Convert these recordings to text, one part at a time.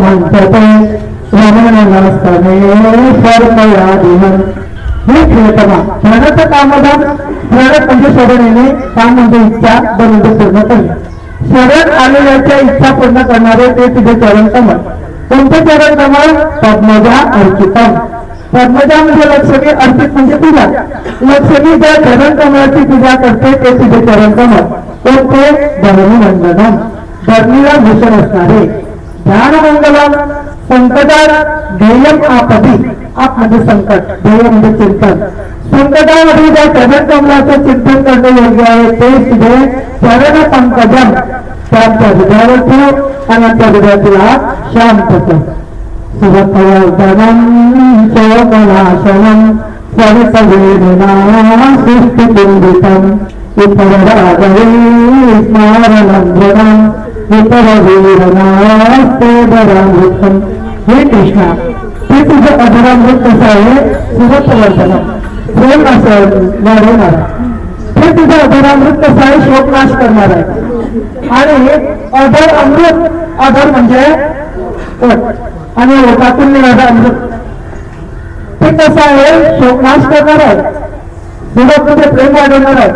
म्हणते रमणस्तने सर्पयादिहं हे प्रियतमा प्रणत कामधाम प्रणत म्हणजे शरण येणे काम म्हणजे इच्छा बंद पूर्ण करणे शरण आलेल्याच्या इच्छा पूर्ण करणारे ते तुझे चरण कमळ कोणते चरण कमळ पद्मजा अर्चितम पद्मजा म्हणजे लक्ष्मी अर्चित म्हणजे पूजा लक्ष्मी ज्या चरण कमळाची पूजा करते ते तुझे चरण कमळ कोणते धरणी वंदनम धरणीला भूषण असणारे ध्यान मंगलम संकटात ध्येयम आपदी आप म्हणजे संकट ध्येय म्हणजे चिंतन संकटामध्ये ज्या चरण कमलाचं चिंतन करणे योग्य आहे ते तुझे चरण पंकजम त्यांच्या हृदयावर ठेव आणि त्या हृदयाला शांत कर सुभकवर्धनम शोकनाशनम स्वरसवेदना सृष्टिकुंडितम विपररागवे स्मारणम विपरवीरनास्ते दरामृतम हे कृष्णा ते तुझं अधरामृत कसं आहे सुभकवर्धनम प्रेम असं वाढवणार हे तुझं अधरामृत कसं आहे शोकनाश करणार आहे आणि अधर अमृत अधर म्हणजे आणि ओटातून निघालं अमृत ते कसं आहे शोकनाश करणार आहे सुबक म्हणजे प्रेम वाढवणार आहे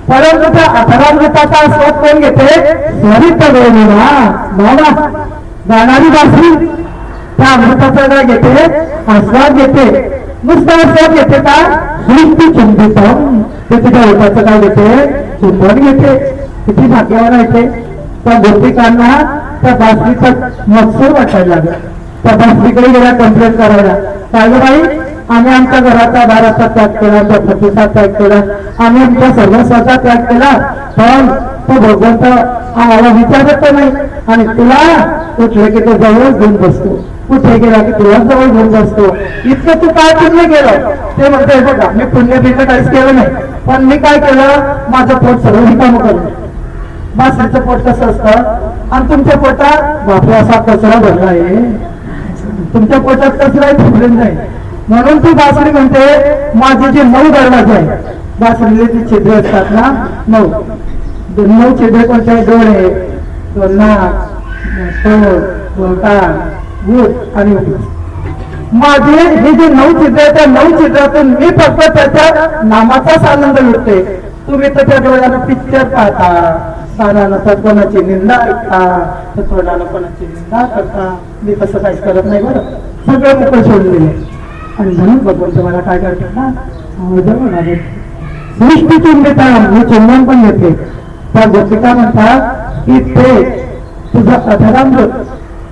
परंतु त्या अधरामृताचा आस्वाद कोण घेते स्वरित बाबा गाणारी बासरी त्या अमृताचा काय घेते आस्वाद घेते नुसता आस्वाद घेते का सृष्टी चिंतितम ते तुझ्या ओटाचं काय घेते चिंतन घेते किती भाग्यावर येते त्या गोपिकांना त्या बासरीचा मत्सर वाटायला लागला त्या बासरीकडे गेला कंप्लेंट करायला काय बाई आम्ही आमच्या घराचा दाराचा त्याग केला आमच्या पतीचा त्याग केला आम्ही आमच्या सर्वस्वाचा त्याग केला पण तो भगवंत आम्हाला विचारत नाही आणि तुला कुठले की तो जवळ घेऊन बसतो कुठे गेला की तुला जवळ घेऊन बसतो इतकं तू काय पुण्य केलं ते म्हणते बघा मी पुण्य बिण्य काहीच केलं नाही पण मी काय केलं माझं पोट सर्व रिकामं केलं बासरीचं पोट कसं असतं आणि तुमच्या पोटात बापरे असा कचरा भरला आहे तुमच्या पोटात कचरा आहे नाही म्हणून ती बासरी म्हणते माझे जे 9 दरवाजे आहे बासरीले ती छिद्र असतात ना 9 छिद्र कोणते डोळे दोन नाक तोंड बोटान गुट आणि माझे हे जे 9 छिद्र आहेत त्या 9 छिद्रातून मी फक्त त्याच्या नामाचाच आनंद लुटते तुम्ही तर त्या डोळ्यानं पिक्चर पाहता कानानं तर कोणाची निंदा ऐकता तर तोंडानं कोणाची निंदा करता मी तसं काहीच करत नाही बरं सगळं मोकळं सोडलेलं आणि म्हणून भगवंत मला काय करतात ना सृष्टी चिंतिता मी चिंतन पण घेते त्या गोपिका म्हणतात की ते तुझं अधरामृत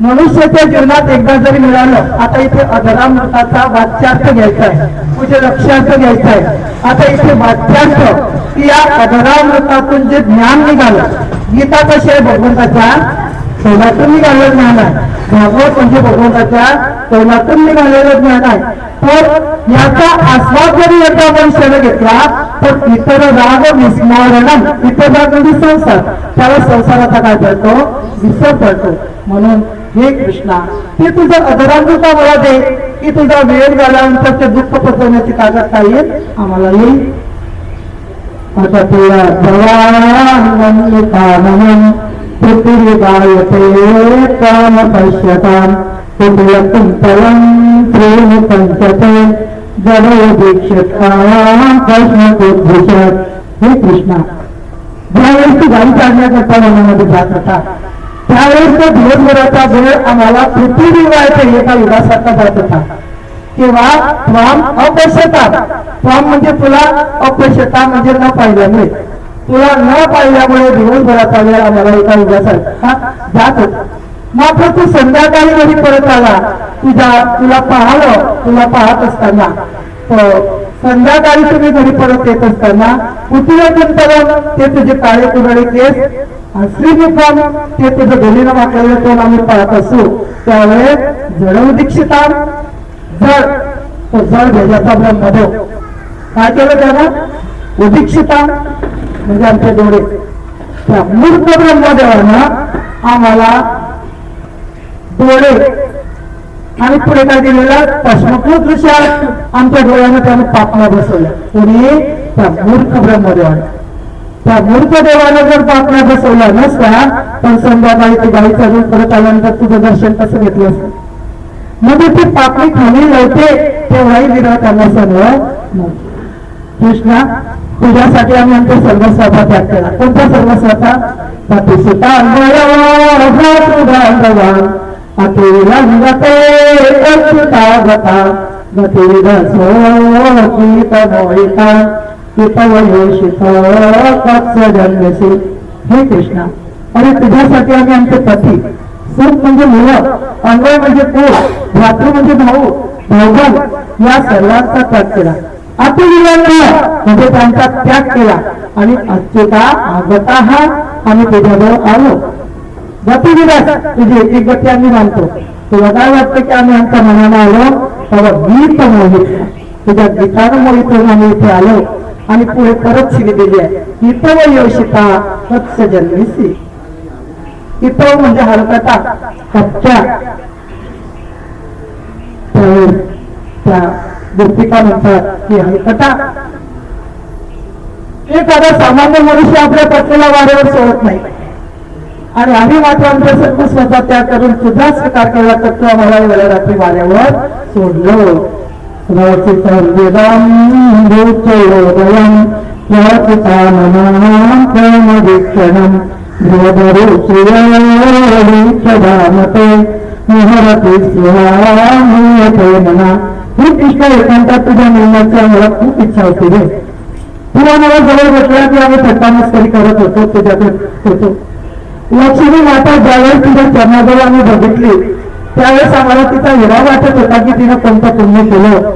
मनुष्याच्या जीवनात एकदा जरी मिळालं आता इथे अधरामृताचा वाच्यार्थ घ्यायचा आहे तुझे लक्ष्यार्थ घ्यायचा आहे आता इथे वाच्यार्थ की या अधरामृतातून जे ज्ञान निघालं गीता कशी आहे भगवंताच्या तोंडातून निघालेलं ज्ञान आहे भागवत म्हणजे भगवंताच्या तोंडातून निघालेलं ज्ञान आहे तर याचा आस्वाद जरी एकदा मनुष्याने घेतला तर इतर राग विस्मरणम इतर राग म्हणजे संसार त्याला संसाराचा काय पडतो विसर पडतो म्हणून हे कृष्णा ते तुझं अधरामृता मला दे की तुझा वेळ झाल्यानंतर ते दुःख पचवण्याची ताकद काय येईल आम्हाला येईल आता तुला जवान पृथ्वी गायते काम पश्यताम कुंतलं प्रेम पंचते जडय दीक्षिता कृष्ण उद्दिशत हे कृष्णा ज्यावेळेस ती गाडी काढण्याकरता मनामध्ये जात होता त्यावेळेस तो दिवसभराचा वेळ आम्हाला पृथ्वी गायते एका युगासारखा जात होता किंवा त्वाम अपश्यता त्वाम म्हणजे तुला अपश्यता म्हणजे न पाहिल्यामुळे तुला न पाहिल्यामुळे दिवसभराचा वेळ आम्हाला एका युगासारखा जात होता मात्र तू संध्याकाळी घरी परत आला तुला तुला पाहत असताना संध्याकाळी तुम्ही घरी परत येत असताना कुटीरचिंतन ते तुझे काळे कुरळे केस श्रीमुखम ते तुझं धुलीनं वाकलेलं तोंड आम्ही पाहत असू त्यावेळेस जडव दीक्षिता जड भेजाचा ब्रह्मदेव काय केलं त्यानं उदीक्षिता म्हणजे आमचे डोळे त्या मूर्ख ब्रह्मदेवानं आम्हाला डोळे आणि पुढे काय दिलेलं पश्मकृत दृश्यात आमच्या डोळ्यानं त्यानं पापणा बसवल्या कोणी त्या मूर्ख ब्रह्मदेवाने त्या मूर्ख देवानं जर पापण्या बसवल्या नसत्या तर संध्याकाळी ती गाईचा रूप परत आल्यानंतर तुझं दर्शन कसं घेतलं असतं. म्हणजे ती पापणी खाली लावते तेव्हाही विरह त्यांना सगळं. कृष्णा तुझ्यासाठी आम्ही आमच्या सर्वस्वाचा त्याग केला. कोणत्या सर्वस्वाचा? पतिसुता अतिरंगते अच्युतागता गतिरसोकितमोहिता कितवयोषित कत्सजन्यसी. हे कृष्णा, अरे तुझ्यासाठी आम्ही आमचे पती, सुख म्हणजे मुलं, अन्वय म्हणजे पोट, भातृ म्हणजे भाऊ, भाऊबंद या सर्वांचा त्याग केला. अतिविलंब म्हणजे त्यांचा त्याग केला आणि अच्युता आगता हा आम्ही तुझ्याजवळ आलो. गतिविलास तुझी एक गती आम्ही मानतो. तुला काय वाटतं की आम्ही आमच्या मनानं आलो? तेव्हा गीत मोहित, तुझ्या गीतानं मोहित होऊन आम्ही इथे आलो आणि पुढे परत शिवी दिली आहे. इतव योषिता वत्स जन्मीसी. इतव म्हणजे हरकता, कच्च्या. त्या गोपिका म्हणतात की हरकता. एखादा सामान्य मनुष्य आपल्या पत्नीला वाऱ्यावर सोडत नाही आणि आम्ही मात्र आमच्या सर्वस्वाचा त्याग करून तुझा स्वीकार केला तर तू आम्हाला वेळा रात्री वाऱ्यावर सोडलं. ही कृष्ण एकांतात तुझ्या निर्णयाची आम्हाला खूप इच्छा होती रे. तू आम्हाला जवळ बसला की आम्ही थट्टामस्करी करत होतो, तुझ्याकडे होतो. लक्ष्मी माता ज्यावेळेस तुझ्या चरणाजवळ आम्ही बघितली त्यावेळेस आम्हाला तिचा हिरा वाटत होता की तिनं कोणतं पुण्य केलं.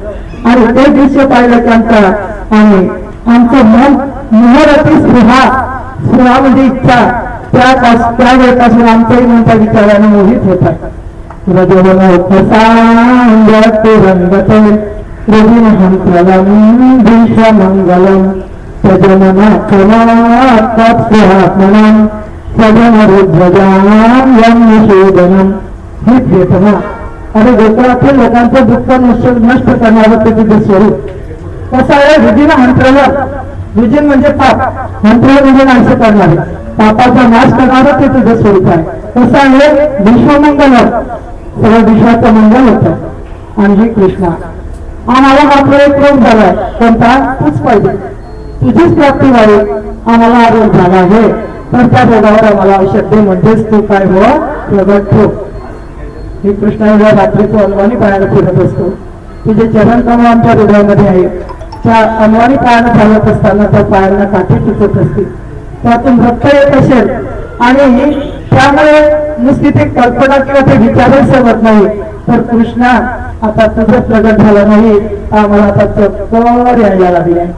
आणि ते दृश्य पाहिलं की आमचं मन मोहरती स्पृहा म्हणजे इच्छा त्या वेळेपासून आमचंही मन त्या विचाराने मोहित होता. मंगलम ही चेतना. अरे गोकुळातील लोकांचं दुःख नष्ट करणारं ते तुझे स्वरूप कसं आहे. रुजिन हंत्रलं, रुजिन म्हणजे पाप, हंत्रलं म्हणजे नाश करणारे, पापाचा नाश करणारं ते तुझं स्वरूप आहे. कसं आहे. विश्वमंगल, सगळं विश्वाचं मंगल होतं. आणि ही कृष्णा आम्हाला मात्र एक रोग झालाय. कोणता? तूच पाहिजे, तुझीच प्राप्ती व्हावी. आम्हाला हा रोग झाला आहे तर त्या रोगावर आम्हाला औषध दे. म्हणजेच तू काय हो प्रगट हो. ही कृष्णाला रात्री तू अनवाणी पायाला फिरत असतो. तुझे चरण कमळ आमच्या हृदयामध्ये आहे. त्या अनवाणी पायानं चालत असताना त्या पायांना काठी टिकत असतील, त्यातून रक्त येत असेल आणि त्यामुळे नुसती ते कल्पना किंवा ते विचारच समजत नाही. तर कृष्णा आता तुझं प्रगट झालं नाही, आम्हाला आता चक्कर यायला लागली आहे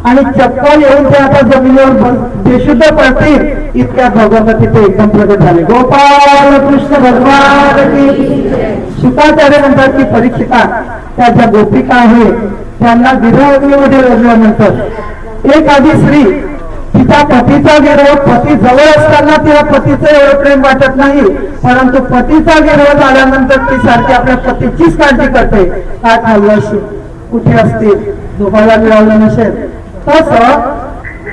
आणि चक्कर येऊन ते आता जमिनीवर बेशुद्ध पडतील इतक्या भगवंत तिथे एकदम प्रगट झाले. गोपाल कृष्ण भगवान की. शुकाचार्य म्हणतात की परीक्षिता त्या ज्या गोपिका आहे त्यांना विरह अग्नीमध्ये रडल्यानंतर एखादी स्त्री तिच्या पतीचा विरह, पती जवळ असताना तिला पतीचं एवढं प्रेम वाटत नाही, परंतु पतीचा विरह झाल्यानंतर ती सारखी आपल्या पतीचीच काळजी करते. काय खाल्लं असेल, कुठे असतील, झोपायला मिळालं नसेल. तसं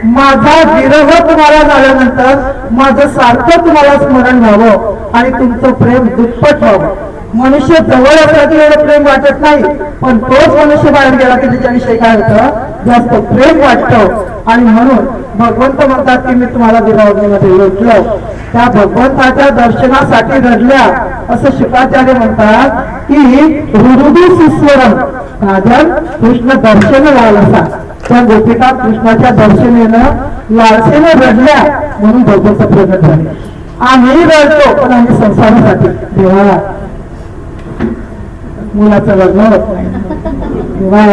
माझा विरह तुम्हाला झाल्यानंतर माझं सारखं तुम्हाला स्मरण व्हावं आणि तुमचं प्रेम दुप्पट व्हावं. मनुष्य जवळ असला की एवढं प्रेम वाटत नाही, पण तोच मनुष्य बाहेर गेला की त्याच्याविषयी काय होतं, जास्त प्रेम वाटतं. आणि म्हणून भगवंत म्हणतात की मी तुम्हाला विरहाग्नीमध्ये लोटलो, त्या भगवंताच्या दर्शनासाठी रडल्या. असं शुकाचार्य म्हणतात की हृदय सुस्वरम काजल कृष्ण दर्शन लालसा. त्या गोपिका कृष्णाच्या दर्शनेनं लालसेने रडल्या म्हणून भगवंत प्रगट झाले. आम्ही रडतो पण आम्ही संसारासाठी. देवा मुलाचं लग्न होत नाही, तेव्हा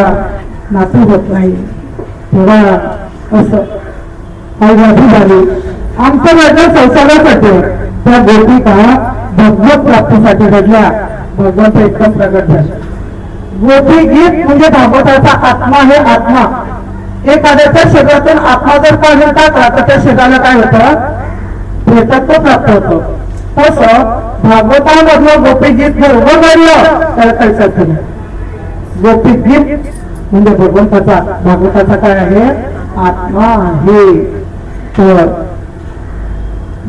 नातू होत नाही, तेव्हा असं काही व्याधी झाली. आमचं लग्न संसारासाठी. त्या गोपिका भगवत प्राप्तीसाठी रडल्या, भगवंत एकदम प्रगट झाले. गोपी गीत म्हणजे भागवताचा आत्मा. हे आत्मा एखाद्याच्या शरीरातून आत्मा जर काढून टाकला तर त्या शरीराला काय होतं, प्रेतत्व प्राप्त होतं. तसं भागवतामधलं गोपी गीत जर उभं काढलं तर कैसा झालं. गोपी गीत म्हणजे भगवंताचा, भागवताचा काय आहे, आत्मा आहे. तर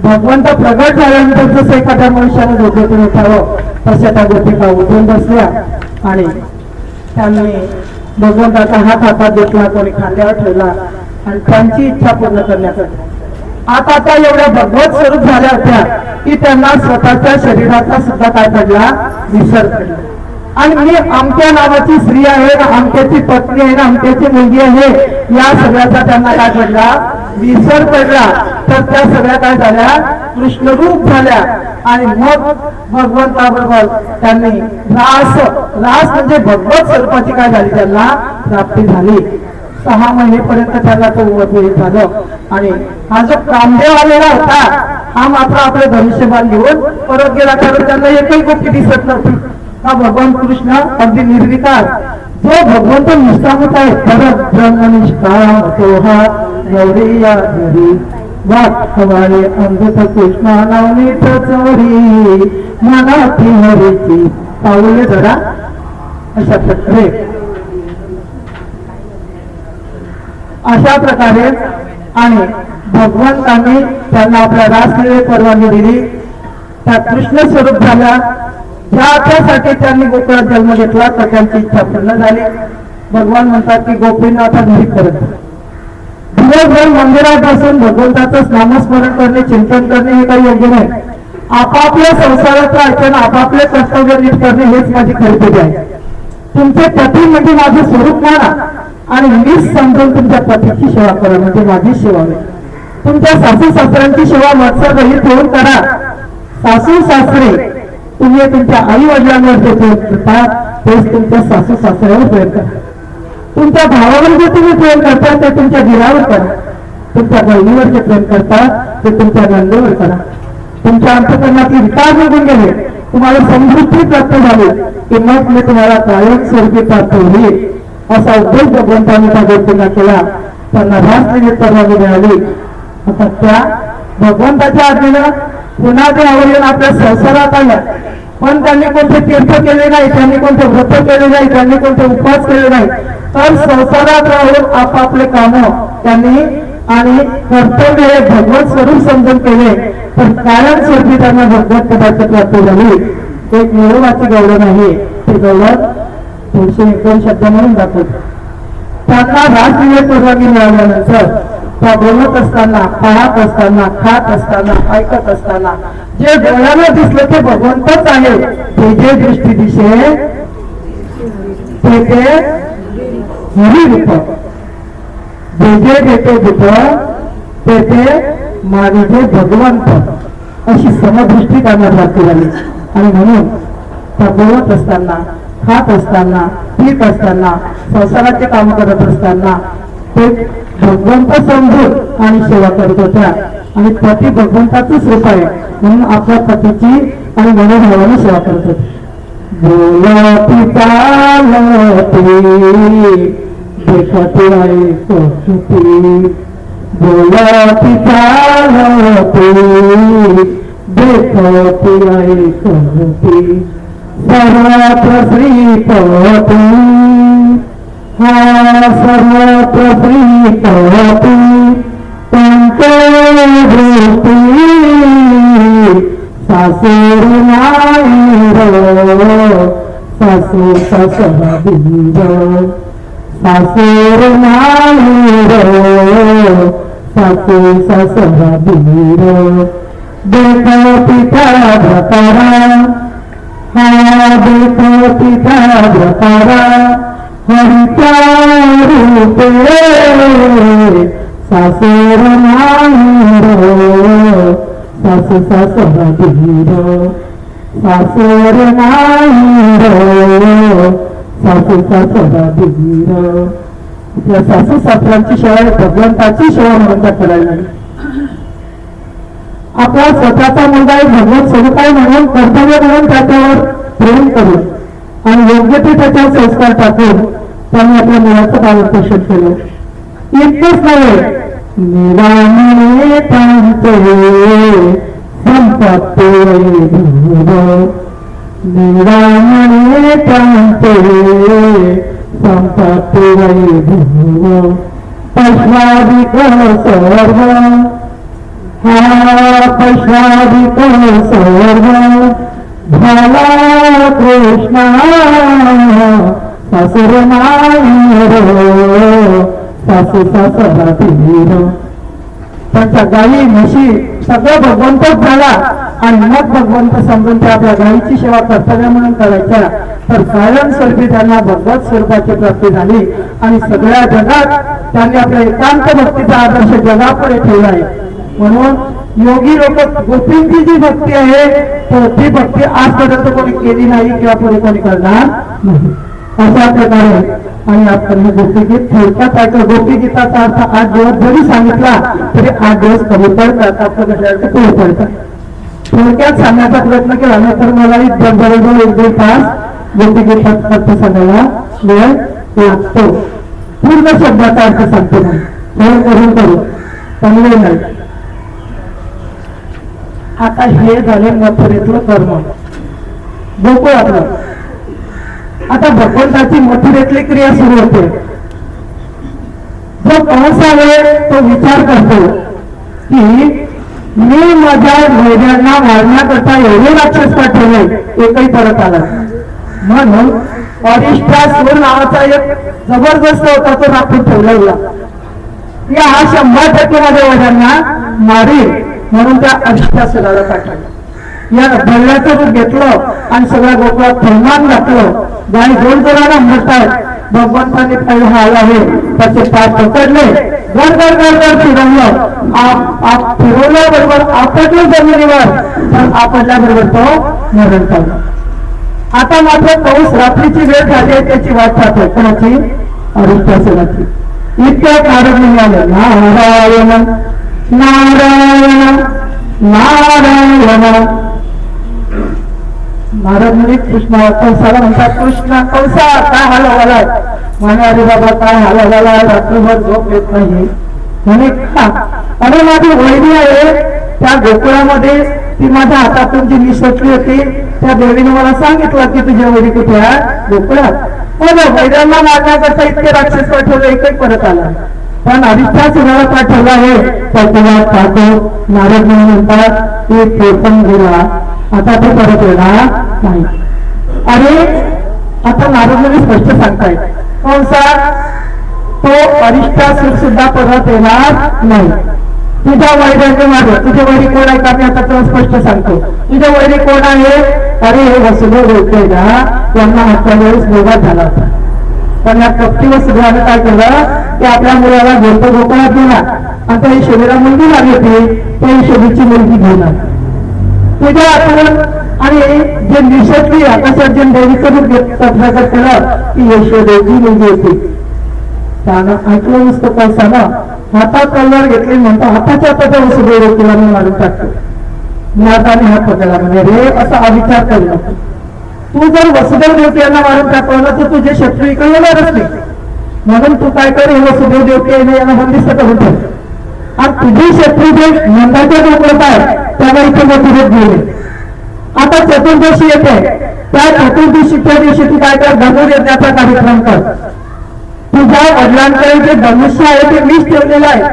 भगवंत प्रगट झाल्यानंतर जसं एखाद्या मनुष्याने डोक्यातून उठावं तशा त्या गोपिका उठून बसल्या आणि त्यांनी भगवंताचा हातात घेतला, कोणी खांद्यावर ठेवला आणि त्यांची इच्छा पूर्ण करण्यासाठी आता एवढ्या भगवत स्वरूप झाल्या होत्या की त्यांना स्वतःच्या शरीराचा सुद्धा काय पडला, विसर पडला. आणि मी अमक्या नावाची स्त्री आहे ना, अमक्याची पत्नी आहे ना, अमक्याची मुलगी आहे, या सगळ्याचा त्यांना काय पडला, विसर पडला. तर त्या सगळ्या काय झाल्या, कृष्णरूप झाल्या. आणि मग भगवंताबरोबर त्यांनी रास म्हणजे भगवत स्वरूपाची काय झाली, त्यांना प्राप्ती झाली. 6 महिनेपर्यंत त्याला तो झालं. आणि हा जो कामदेव आलेला होता हा मात्र आपले धनुष्यबाण घेऊन परत गेला, कारण त्यांना एकही गोष्टी दिसत नव्हती. हा भगवान कृष्ण अगदी निर्विकार, जो भगवंत निष्कामच आहे, परत ब्रह्म निष्काम तो हा गौरीया घरी वाट हवाले अमृत कृष्णा नवनीत चोरी मनाची हरीची पाऊले जरा अशा प्रकारे आणि भगवंतांनी त्यांना आपल्या रासलीलेत परवानगी दिली. त्या कृष्ण स्वरूप झाल्या. ज्यासाठी त्यांनी गोकुळात जन्म घेतला तर त्यांची इच्छा पूर्ण झाली. भगवान म्हणतात की गोपींना आता घरी करत दिवसभर मंदिरात बसून भगवंताचं नामस्मरण करणे, चिंतन करणे हे काही योग्य नाही. आपापल्या संसाराचं ऐकून आपापले कर्तव्य नीट करणे हेच माझी खरी पूजा आहे. तुमचे पती म्हणजे माझे स्वरूप माना आणि मीच समजून तुमच्या पतीची सेवा करा, म्हणजे माझी सेवा आहे. तुमच्या सासू सासऱ्यांची सेवा मत्सर रहित होऊन करा. सासू सासरे तुम्ही तुमच्या आई वडिलांवर जे प्रेम करता तेच तुमच्या सासू सासऱ्यावर प्रेम करा. तुमच्या भावावर जे तुम्ही प्रेम करता ते तुमच्या दिरावर करा. तुमच्या बहिणीवर जे प्रेम करता ते तुमच्या नंदेवर करा. तुमच्या अंतकरणातली विकार निघून गेले, तुम्हाला समृद्धी प्राप्त झाली की मग मी तुम्हाला कायम स्वरूपी प्राप्त होईल. असा उद्देश भगवंतांनी त्या गोष्टींना केला. त्यांना रासलीलेत परवानगी मिळाली. आता त्या भगवंताच्या आज्ञेनं पुन्हा ते आवडून आपल्या संसारात आल्या. पण त्यांनी कोणते तीर्थ केले नाही, त्यांनी कोणते व्रत केले नाही, त्यांनी कोणते उपवास केले नाही. तर संसारात राहून आपापले काम त्यांनी आणि कर्तव्य हे भगवत स्वरूप समजून केले. तर कायम स्वरूपी त्यांना भगवत पदार्थ प्राप्त झाली. एक मिळवाची गौरव नाही, ते गौरव थोडीशी 1-2 शब्द म्हणून दाखवत. त्यांना रासलीलेत परवानगी मिळाल्यानंतर त्या बोलत असताना, पाहत असताना, खात असताना, ऐकत असताना जे डोळ्याला दिसलं ते भगवंतच आहे. ते जे दृष्टी दिसे ते हरिरूप, जे जे देते दूत ते माझे भगवंत, अशी समदृष्टी त्यांना प्राप्त झाली. आणि म्हणून त्या बोलत असताना, खात असताना, पीत असताना, संसाराचे काम करत असताना ते भगवंत समजून आणि सेवा करत होत्या. आणि पती भगवंताचंच रूप आहे म्हणून आपल्या पतीची आणि मनोभावाने सेवा करत होते. बोलती चालती देखती ऐकती, बोलती चालती देखती ऐकती, सर्वत्र श्रीपती हा सर्वत्र श्रीपती पंचभूती सासूर नाईर सासू ससबीर, सासूर नाईर सासू ससबीर, देखती त्या प्रकारा हा देखती त्या प्रकारा हरिच्या रूपे सासूर नाईर सासू ससबीर, सासूर नाईर सासू ससबीर. आपल्या सासू सासऱ्यांची सेवा भगवंताची सेवा म्हणून त्या करायला लागली. आपला स्वतःचा मुलगा एक भगवत स्वरूप आहे म्हणून कर्तव्य म्हणून त्याच्यावर प्रेम करून आणि योग्य ते त्याच्यावर संस्कार टाकून त्यांनी आपल्या मुलाचं पालन पोषण केलं. इतकंच नव्हे, निरामणे तांते संपत्ती निरामणे तांते संपत्ती वैभव पश्वादिक सर्व हा पशादिक सर्व झाला कृष्णा सासुर नाही सासू सासरा तीर. त्यांच्या गायी म्हशी सगळं भगवंतच झाला आणि मग भगवंत समजून त्या आपल्या गायीची सेवा कर्तव्य म्हणून करायच्या. तर कायमस्वरूपी त्यांना भगवत स्वरूपाची प्राप्ती झाली आणि सगळ्या जगात त्यांनी आपल्या एकांत भक्तीचा आदर्श जगापुढे ठेवला आहे. म्हणून योगी लोक गोपींची जी भक्ती आहे तर ती भक्ती आजपर्यंत कोणी केली नाही किंवा पुढे कोणी करणार नाही. अशा प्रकारे आणि आपण गोपीगीत थोडक्यात ऐकलं. गोपीगीताचा अर्थ 8 दिवस जरी सांगितला तरी 8 दिवस कमी पडतात, आपलं कशाला पुढे पडतात. थोडक्यात सांगण्याचा प्रयत्न केला ना तर मलाही जवळजवळ 1-2 तास गोपीगीतात अर्थ सांगायला वेळ लागतो. पूर्ण शब्दाचा अर्थ सांगतो नाही करून करू चांगले नाही. आता हे झाले मथुरेतलं कर्म गोकुळातलं. आता भगवंताची मथुरेतली क्रिया सुरू होते. जो कंस आहे तो विचार करतो की मी माझ्या वैद्यांना मारण्याकरता एवढे राक्षस पाठवले एकही परत आला. म्हणून अरिष्टासूर नावाचा एक जबरदस्त होता तो राखून ठेवला की हा 100% माझ्या वैद्यांना मारी. म्हणून त्या अरिष्टासुराला पाठवलं. या भरल्याचं रूप घेतलं आणि सगळ्या गोकुळात थैमान घातलं. गाय जोर जोराला म्हणतात. भगवंतांनी पहिला हाल आहे त्याचे पाय पकडले, गड फिरवलं. फिरवल्याबरोबर आपटलं जमिनीवर, पण आपटल्याबरोबर तो मरण पावला. आता मात्र पाऊस रात्रीची वेळ झाली आहे त्याची वाट पाहतोय. कोणाची? अरिष्टासुराची. इतक्या कारण निघाले नारायण नारायण नारायण. नारद मुनी कृष्णा कंसाला म्हणतात कृष्णा कंसा काय हाल झाला म्हणे. अरे बाबा काय हाल झाला, रात्रभर झोप येत नाही म्हणे. अरे माझी वहिनी आहे त्या गोकुळामध्ये, ती माझ्या हातातून जी निसटली होती त्या देवीने मला सांगितलं की तुझ्या वहिनी कुठे आहे गोकुळात. माझ्या वैद्यांना मारण्याकरता इतके राक्षस पाठवले एकही परत आला. पण अरिष्टासुराला पाठवला आहे तर तुला पाहतो. नारद मुनी म्हणतात की ते पण गेला, आता तो परत येणार नाही. अरे आता नारद मुनी स्पष्ट सांगतायत कंसा तो अरिष्टासूर सुद्धा परत येणार नाही. तुझ्या वैद्याने मारलं. तुझे वैरी कोण आहे का? मी आता तुला स्पष्ट सांगतो. तुझे वैरी कोण आहे? अरे हे वसुदेव बोलतोय ना, यांना मागच्या वेळेस मोगात झाला होता. पण या कपटी वसुदेवाने काय केलं की आपल्या मुलाला घेतो गोकुळात गेला आणि त्या यशोदेला मुलगी लागली होती. त्या यशोदेची मुलगी घेऊन तुझ्या आठवण आणि जे निषेधली आकाशार्जन देवीचं रूप प्रकट केलं की यशोदेची मुलगी होती. त्यानं ऐकलं नसतं कंसानं हातात तलवार घेतली. म्हणतो हाताच्या हाताच्या वसुदेव रोकीला मी मारून टाकतो. नारदाने हात पकडला म्हणजे रे असा अविचार करू नको. तू जर वसुदेव देवकी यांना मारून टाकवलं तर तुझे शत्रू इकडे येणारच नाही. म्हणून तू काय कर, हे वसुदेव देवकी यांना बंदिस्त करून ठेव आणि तुझे शत्रू जे नंदाच्या गोकुळात आहे त्याला इथे मथुरेत गेले. आता चतुर्दशी येते, त्या चतुर्दशीच्या दिवशी तू काय कर, धनुर्यज्ञाचा कार्यक्रम कर. तुझ्या वडिलांकडे जे धनुष्य आहे ते मीच ठेवलेलं आहे.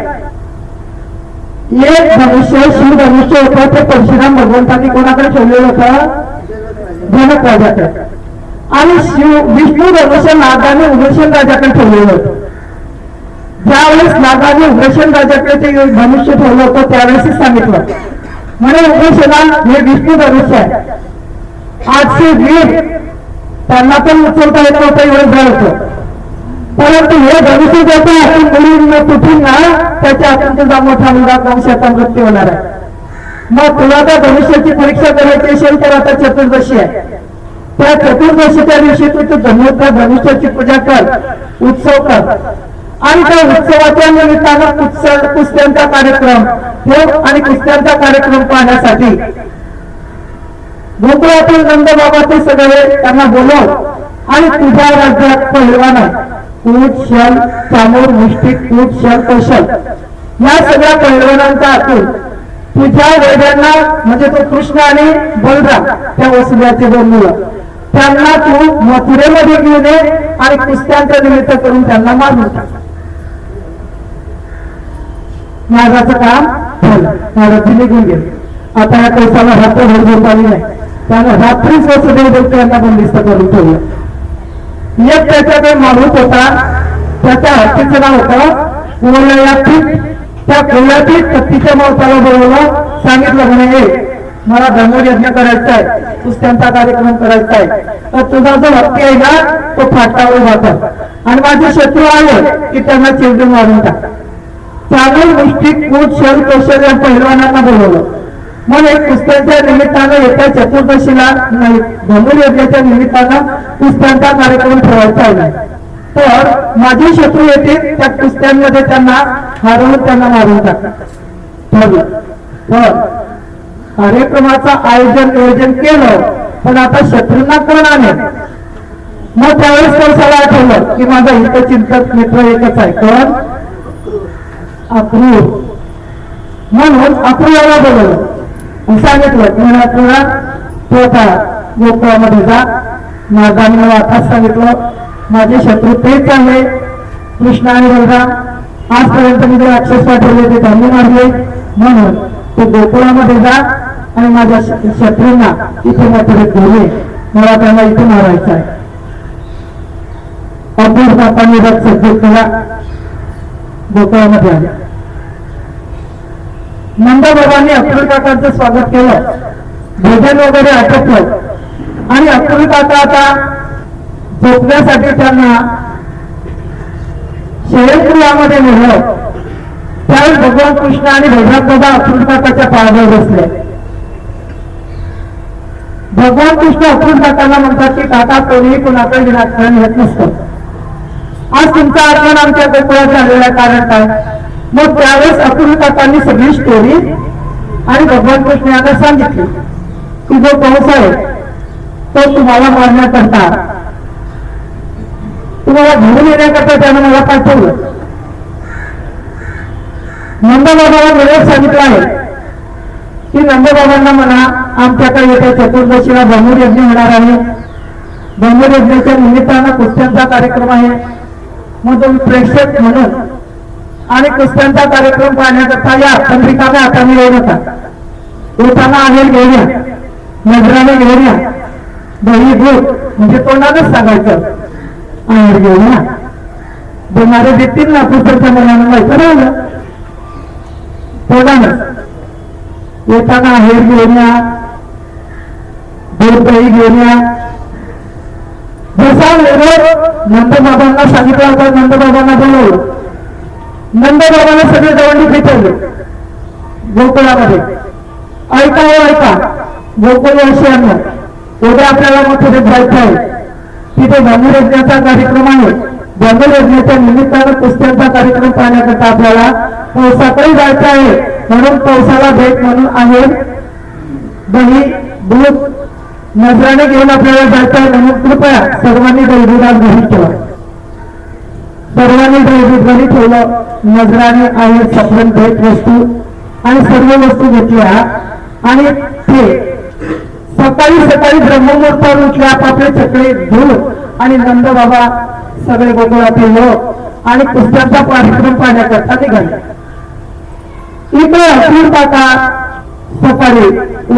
एक धनुष्य शिव धनुष्य होतं ते परशुराम भगवंतांनी कोणाकडे ठेवलेलं होतं? जनक राजाकडे. आणि विष्णू धनुष्य नागाने उग्रसेन राजाकडे ठेवलेलं होतं. ज्यावेळेस नागाने उग्रसेन राजाकडे ते धनुष्य ठेवलं होतं त्यावेळेस सांगितलं म्हणे उग्रसेना हे विष्णू धनुष्य आहे. आजचे वीर त्यांना पण उचलता येत नव्हतं, एवढं जड होतं. परंतु हे धनुष्य ज्याच्या हातून मुलींना तुटून ना त्याच्या हातून तुझा मोठा मुलगा कंसाचा मृत्यू होणार आहे. मग तुला त्या धनुष्याची परीक्षा करायची असेल तर आता चतुर्दशी आहे. त्या चतुर्दशीच्या दिवशी तू त्या धनुष्याची पूजा कर, उत्सव कर आणि त्या उत्सवाच्या निमित्तानं कुस्त्यांचा कार्यक्रम ठेव आणि कुस्त्यांचा कार्यक्रम पाहण्यासाठी गोकुळातील नंदबाबा ते सगळे त्यांना बोलव आणि तुझ्या राज्यात पहिलवान कूट शल चामोर मुष्टिक कूट शल कौशल या सगळ्या पहिलवानांच्या हातून तुझ्या वैद्यांना म्हणजे तो कृष्ण आणि बलराम त्या वसुदेवाचे 2 मुलं त्यांना तू मथुरेमध्ये घेऊन ये आणि कुस्त्यांचं निमित्त करून त्यांना मारून टाक. माझाचं काम विठ्ठल महाराज निघून गेले. आता या कळसाला रात्रभर झोप आली नाही. त्यानं रात्रीच वसुदेव दत्त यांना बंदिस्त करून ठेवलं. एक त्याच्याकडे माणूस होता, त्याच्या हत्तीचं नाव होतं कोल्हायातीत. त्या कोल्हायातीत कत्तीच्या मावसाला बोलवलं, सांगितलं म्हणे मला धर्मयज्ञ करायचा आहे, कुस्त्यांचा कार्यक्रम करायचा आहे, तर तुझा जो हत्ती आहे ना तो फाटावर जातात आणि माझे शत्रू आले की त्यांना चिरडून मारून टाक. त्याने मुष्टिक कूट शल कौशल या पहिलवानांना बोलवलं. मग एक कुस्त्यांच्या निमित्तानं येत्या चतुर्दशीला नाही धनुर्यज्ञाच्या निमित्तानं कुस्त्यांचा कार्यक्रम ठेवायचा आहे. तर माझे शत्रू येतील, त्या कुस्त्यांमध्ये त्यांना हरवून त्यांना मारून टाकलं. तर कार्यक्रमाचं नियोजन केलं, पण आता शत्रूंना कोण आले. मग त्यावेळेस कौसाला आठवलं की माझा हितचिंतक मित्र एकच आहे, कोण? अक्रूर. म्हणून अक्रूराला बोलवलं, सांगितलं की अक्रूरा तो आता गोकुळामध्ये जा. नागाने वाटाच सांगितलं माझे शत्रू तेच आहे कृष्ण आणि बलराम. आजपर्यंत मी जे राक्षस पाठवले ते त्यांनी मारले, म्हणून तो गोकुळामध्ये जा आणि माझ्या शत्रूंना इथे मथुरेत घेऊन मला त्यांना इथे मारायचं आहे. अक्रूर बापांनी रथ सज्ज केला, गोकुळामध्ये आले. नंदबाबांनी अक्रूर काकांचं स्वागत केलं, भोजन वगैरे आटोपलं आणि अक्रूर काका आता झोपण्यासाठी त्यांना शयनगृहामध्ये नेलं. त्यावेळी भगवान कृष्ण आणि बलराम बाबा अक्रूर काकाच्या पायावर बसले. भगवान कृष्ण अक्रूर काकांना म्हणतात की काका कोणीही कुणाकडे विनाकारण येत नसतं. आज तुमचं आगमन आमच्या गोकुळात झालेलं कारण काय? मग त्यावेळेस अक्रूर काकांनी सगळी स्टोरी आणि भगवान कृष्ण यांना सांगितली की जो कंस आहे तो तुम्हाला मारण्याकरता तुम्हाला घेऊन येण्याकरता त्यानं मला पाठवलं. नंदबाबाला वेळेस सांगितलं आहे की नंदबाबांना म्हणा आमच्याकडे येत्या चतुर्दशीला धनुर्यज्ञ होणार आहे. धनुर्यज्ञाच्या निमित्तानं कुस्त्यांचा कार्यक्रम आहे. मग तुम्ही प्रेक्षक म्हणून आणि कुस्त्यांचा कार्यक्रम पाहण्याकरता या. पण रिकाम्या हाताने येऊ नका. येताना आहेर घेऊन या, नजराने घेऊन या, दही दूध म्हणजे तोंडानच सांगायचं आहेर घेऊन या. देणारे देतील ना पुस्तकच्या मनानं माहिती राहिलं तोंडानच. येताना आहेर घेऊन या, दूध दही घेऊन या. जसा नंदबाबांना सांगितलं होतं, नंदबाबांना बोलवलं. नंदबाबांना सगळे दवंडी फिरवले गोकुळामध्ये. ऐका हो ऐका गोकुळवासियांना, उद्या आपल्याला मथुरेत जायचं आहे. तिथे धनुर्यज्ञाचा कार्यक्रम आहे. धनुर्यज्ञाच्या निमित्तानं कुस्त्यांचा कार्यक्रम पाहण्याकरता आपल्याला कौसाकडे जायचं आहे. म्हणून कौसाला भेट म्हणून आहे दही दूध नजराने घेऊन आपल्याला जायचं आहे. म्हणून कृपया सर्वांनी दहीदूधात घरी ठेवा. सर्वांनी दहीदूध घरी ठेवलं. नजराने आहे सप्रण भेट वस्तू आणि सर्व वस्तू घेतल्या आणि ते सकाळी सकाळी ब्रह्ममुहूर्तावर उठले. आपापले चक्रे धुवून आणि नंदबाबा सगळे गोकुळातील लोक आणि कुस्त्यांचा कार्यक्रम पाहण्याकरता निघाले. इकडे अक्रूर काका सकाळी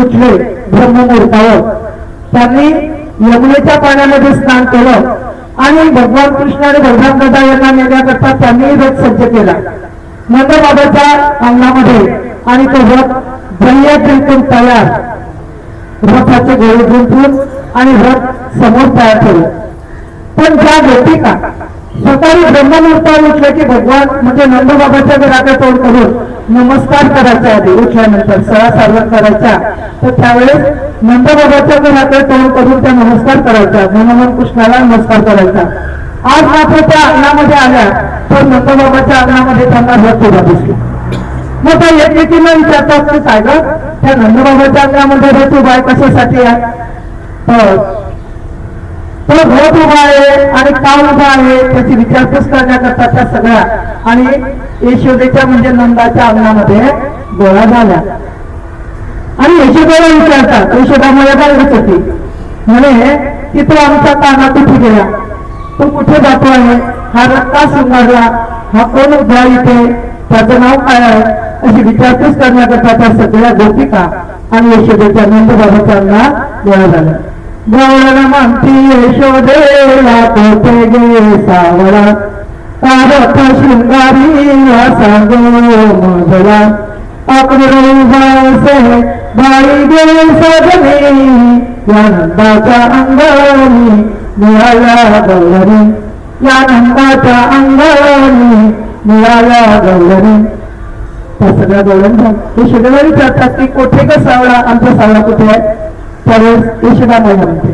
उठले ब्रह्ममुहूर्तावर. त्यांनी यमुनेच्या पाण्यामध्ये स्नान केलं आणि भगवान कृष्ण आणि बलराम दादा यांना नेण्याकरता त्यांनी रथ सज्ज केला नंदबाबाच्या अंगणामध्ये. आणि तो रथ जय्या जिंकून तयार, रथाचे घोडे गुंतवून आणि रथ समोर तयार ठेवलं. पण ज्या गोपिका सकाळी ब्रह्ममुहूर्तावर उठले की भगवान म्हणजे नंदबाबाच्या घराकडे तोंड करून नमस्कार करायच्या आधी उठल्यानंतर सळा सार्वत करायच्या, तर त्यावेळेस नंदबाबाच्या घराकडे तोंड करून त्या नमस्कार करायच्या, मनोमन कृष्णाला नमस्कार करायचा. आज मात्र त्या अंगणामध्ये आल्या तर नंदबाबाच्या अंगणामध्ये त्यांना रथ उभा दिसला. मग त्या एकमेकींना विचारतात की काय ग त्या नंदबाबाच्या अंगणामध्ये रथ उभा आहे कशासाठी आहे? तर तो रथ उभा आहे आणि का उभा आहे त्याची विचारपूस करण्याकरता त्या सगळ्या आणि यशोदेच्या म्हणजे नंदाच्या अंगणामध्ये गोळा झाल्या. आणि यशोदेला विचारतात, यशोदा मला बाहेरच होती म्हणे की तो आमचा काना कुठे गेला, तो कुठे जातो आहे, हा रथ का शृंगारला, हा कोण उभा इथे, त्याचं नाव काय आहे, अशी विचारपूस करण्याकरता त्या सगळ्या गोपिका आणि यशोदेच्या नंदबाबांना गोळा झाला. गवळण म्हणती यशोदेला कोठे गे सावळा तारथ शृंगारी सांगो मजला अक्रूरसे बाई गे सजनी या नंदाच्या अंगानी मिळाल्या गौरी या नंदाच्या अंगानी मिळाल्या गौरी. त्या सगळ्या गौऱ्यांना यशोदेला विचारतात की कोठे ग सावळा आमचा सावळा कुठे आहे. त्यावेळेस यशोदा माया म्हणते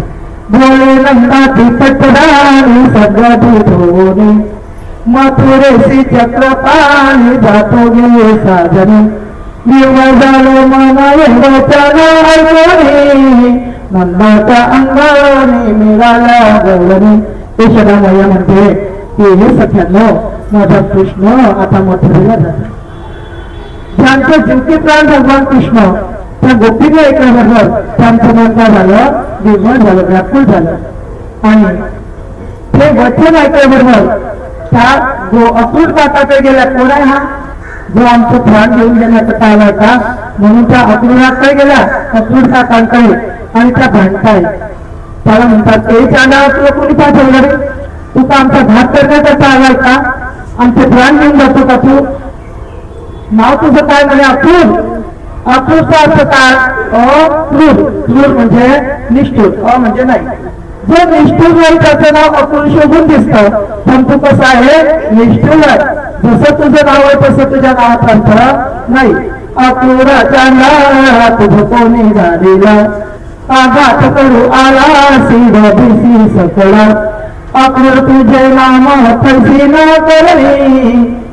भोळे नंदाची पटराणी सगळी धोनी मथुरेशी चक्रपाणी जातो गे साजनी झालो मना नंदाच्या अंगाने मिळाल्या गौरी. यशोदा माया म्हणते की हे सख्यानो माझा कृष्ण आता मथुरेला जातो. ज्यांचे जिंकी प्राण भगवान कृष्ण त्या गोपीने ऐकल्याबरोबर त्यांचं मन काय झालं निर्मळ झालं व्याकुळ झालं आणि ते वचन ऐकल्याबरोबर त्या अक्रूर काकाकडे गेल्या. कोण आहे हा जो आमचं प्राण घेऊन गेल्याचा आला का म्हणून त्या अक्रूराकडे गेल्या अक्रूर काकांकडे आणि त्या भांडताय. त्याला म्हणतात ते चांदा तुला कोणी पाठवलं रे तू का आमचा घात करण्याकरता आलाय का आमचे प्राण घेऊन जातो का तू. नाव तुझं काय म्हणे अक्रूर. अक्रूरचा अर्थ काय क्रूर. क्रूर म्हणजे निष्ठूर म्हणजे नाही. जो निष्ठूर नाही त्याचं नाव अक्रूर शोभून दिसतं पण तू कसं आहे निष्ठूर आहे. जसं तुझं नाव आहे तसं तुझ्या नावात अर्थ नाही. अक्रूराच्या नावात तुझं कोणी झालेला आघात करू आला सी सकळा अक्रूर तुझे नाम तैसी न करी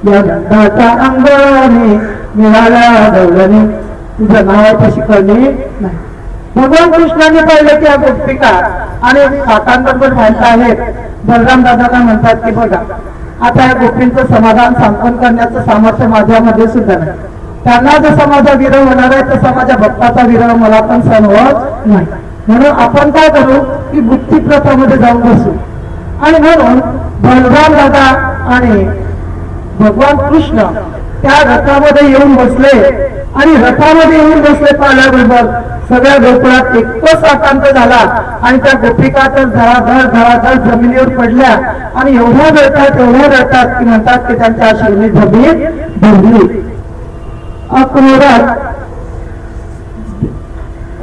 या नंदाच्या अंगाने मिळाल्या गौरी. तुझं नाव तशी कळली नाही. भगवान कृष्णाने पाहिलं की या गोपिका आणि काकांबरोबर भांडता आहेत. बलराम दादाला म्हणतात की बघा आता या गोपींचं समाधान सांत्वन करण्याचं सामर्थ्य माझ्यामध्ये सुद्धा नाही. त्यांना जसा माझा विरह होणार आहे तसा माझ्या भक्ताचा विरह मला पण सहन होत नाही. म्हणून आपण काय करू की बुद्धी प्रथामध्ये जाऊन बसू. आणि म्हणून बलराम दादा आणि भगवान कृष्ण त्या रथामध्ये येऊन बसले आणि रथामध्ये येऊन बसले पाहिल्याबरोबर सगळ्या गोकुळात एकच आकांत झाला आणि त्या गोपिका तर धडाधड जमिनीवर पडल्या आणि एवढ्या रडतात की म्हणतात की त्यांच्या शिवणी जमीन भरली. अक्रूरात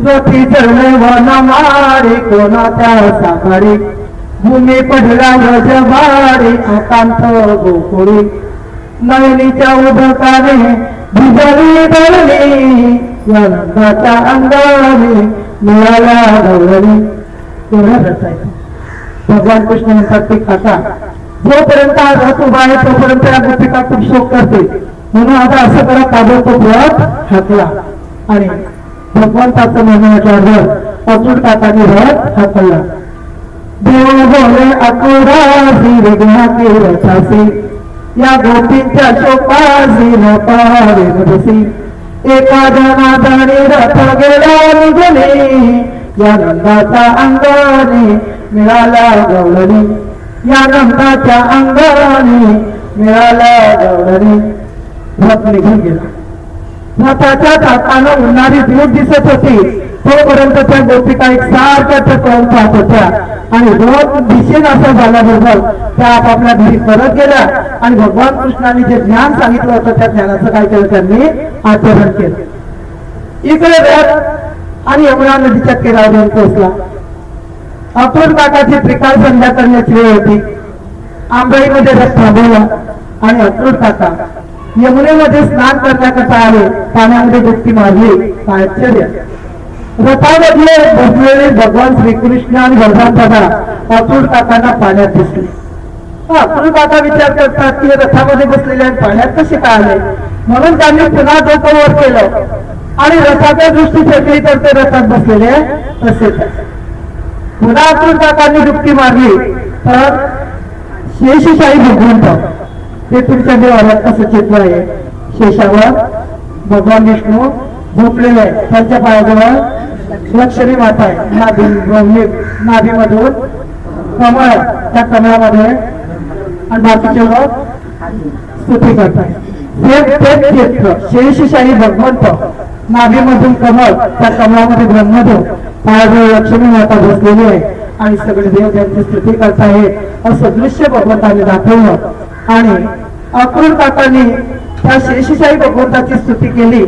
रथी चढले वन मारे कोणाच्या साकारी भूमी पडला रजवारी आकांत गोकुळी नयनीच्या उदकाने भिजली दळली या नंदाच्या अंगाने मिळाल्या गौरी. एवढ्या रचायचं. भगवान कृष्ण म्हणतात की काका जोपर्यंत हा रथ उभा आहे तोपर्यंत या गोपिका खूप शोक करते म्हणून आता असं करा ताबडतोब रथ हाकला. आणि भगवंताचं म्हणण्याच्यावर अक्रूर काकाने रथ हाकला. देव बोले अक्रूरासी विघ्नाची रथासी या गोपींच्या शोकासी नपारे नभसी एका जनादानी रथ गेला निघणे या नंदाच्या अंगाने मिळाल्या गौरी. या नंदाच्या अंगाने मिळाल्या गौरी. रथ निघून गेला. रथाच्या चाकानं उन्हाळी दूर दिसत होती तोपर्यंत त्या गोपिका एक सारख्या टकळून पाहत होत्या आणि रथ दिशेन असं झाल्याबरोबर त्या आपापल्या घरी परत गेल्या आणि भगवान कृष्णाने जे ज्ञान सांगितलं होतं त्या ज्ञानाचं काय केलं त्यांनी आचरण केलं. इकडे रथ आणि यमुना नदीच्या किनाऱ्यावर येऊन पोहोचला. अक्रूर काकाची त्रिकाळ संध्या करण्याची वेळ होती. आंबळीमध्ये रथ थांबवला आणि अक्रूर काका यमुनेमध्ये स्नान करण्याकरता आले. पाण्यामध्ये डुबकी मारली. काय आश्चर्य. रथामधले बसलेले भगवान श्रीकृष्ण आणि बलराम दादा अक्रूर काकांना पाण्यात दिसले. अक्रूर काका विचार करतात की रथामध्ये बसलेले पाण्यात कसे काय आले म्हणून त्यांनी पुन्हा डोकं वर केलं आणि रथाच्या दृष्टी फेकली तर ते रथात बसलेले तसेच. पुन्हा अक्रूर काकांनी डुबकी मारली तर शेषशाही भगवंत ते तुमच्या देवाला कसं चित्र आहे. शेषावर भगवान विष्णू झोपलेले आहे. त्यांच्या पायाजवळ लक्ष्मी माता आहे. नाभीमधून कमळ आहे. त्या कमळामध्ये आणि बाकीचे लोक स्तुती करतात. क्षेत्र शेषशाही भगवंत, नाभीमधून कमळ, त्या कमळामध्ये ब्रह्मदेव, पायाजवळ लक्ष्मी माता बसलेली आहे आणि सगळे देव त्यांची स्तुती करतायत असं दृश्य भगवंताने दाखवलं। आणि अक्रूर काकांनी त्या शेषशाही भगवंताची स्तुती केली।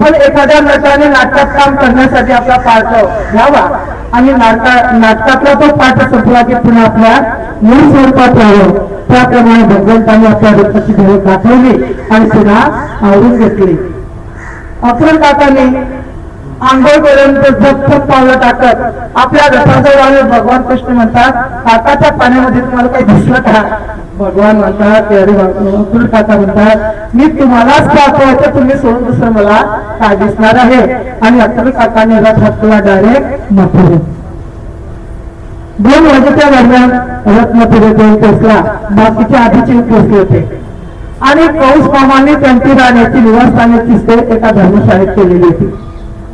पण एखाद्या नटाने नाटकात काम करण्यासाठी आपला पाठ घ्यावा आणि नाटकातला तो पाठ संपला की पुन्हा आपल्या मूळ स्वरूपात यावं, त्याप्रमाणे भगवंतांनी आपल्या रूपाची झलक दाखवली आणि पुन्हा आवरून घेतली। अक्रूर काकांनी आंघोळपर्यंत झपझप पावलं टाकत आपल्या रथाजवळ आले। भगवान कृष्ण म्हणतात, काकाच्या पाण्यामध्ये तुम्हाला काही दिसलं का? भगवान म्हणतात, अरे अक्रूर काका म्हणतात, मी तुम्हालाच पाहतोय तर तुम्ही सोडून दुसरं मला काय दिसणार आहे? आणि अक्रूर काकाने रथ हाकला डायरेक्ट मथुरेत। 2 वाजेच्या दरम्यान रथ मथुरेत येऊन पोहोचला, बाकीचे आधीचे पोहोचले होते आणि कौस मामाने त्यांची राहण्याची निवासस्थानाची सोय एका धर्मशाळेत केलेली होती।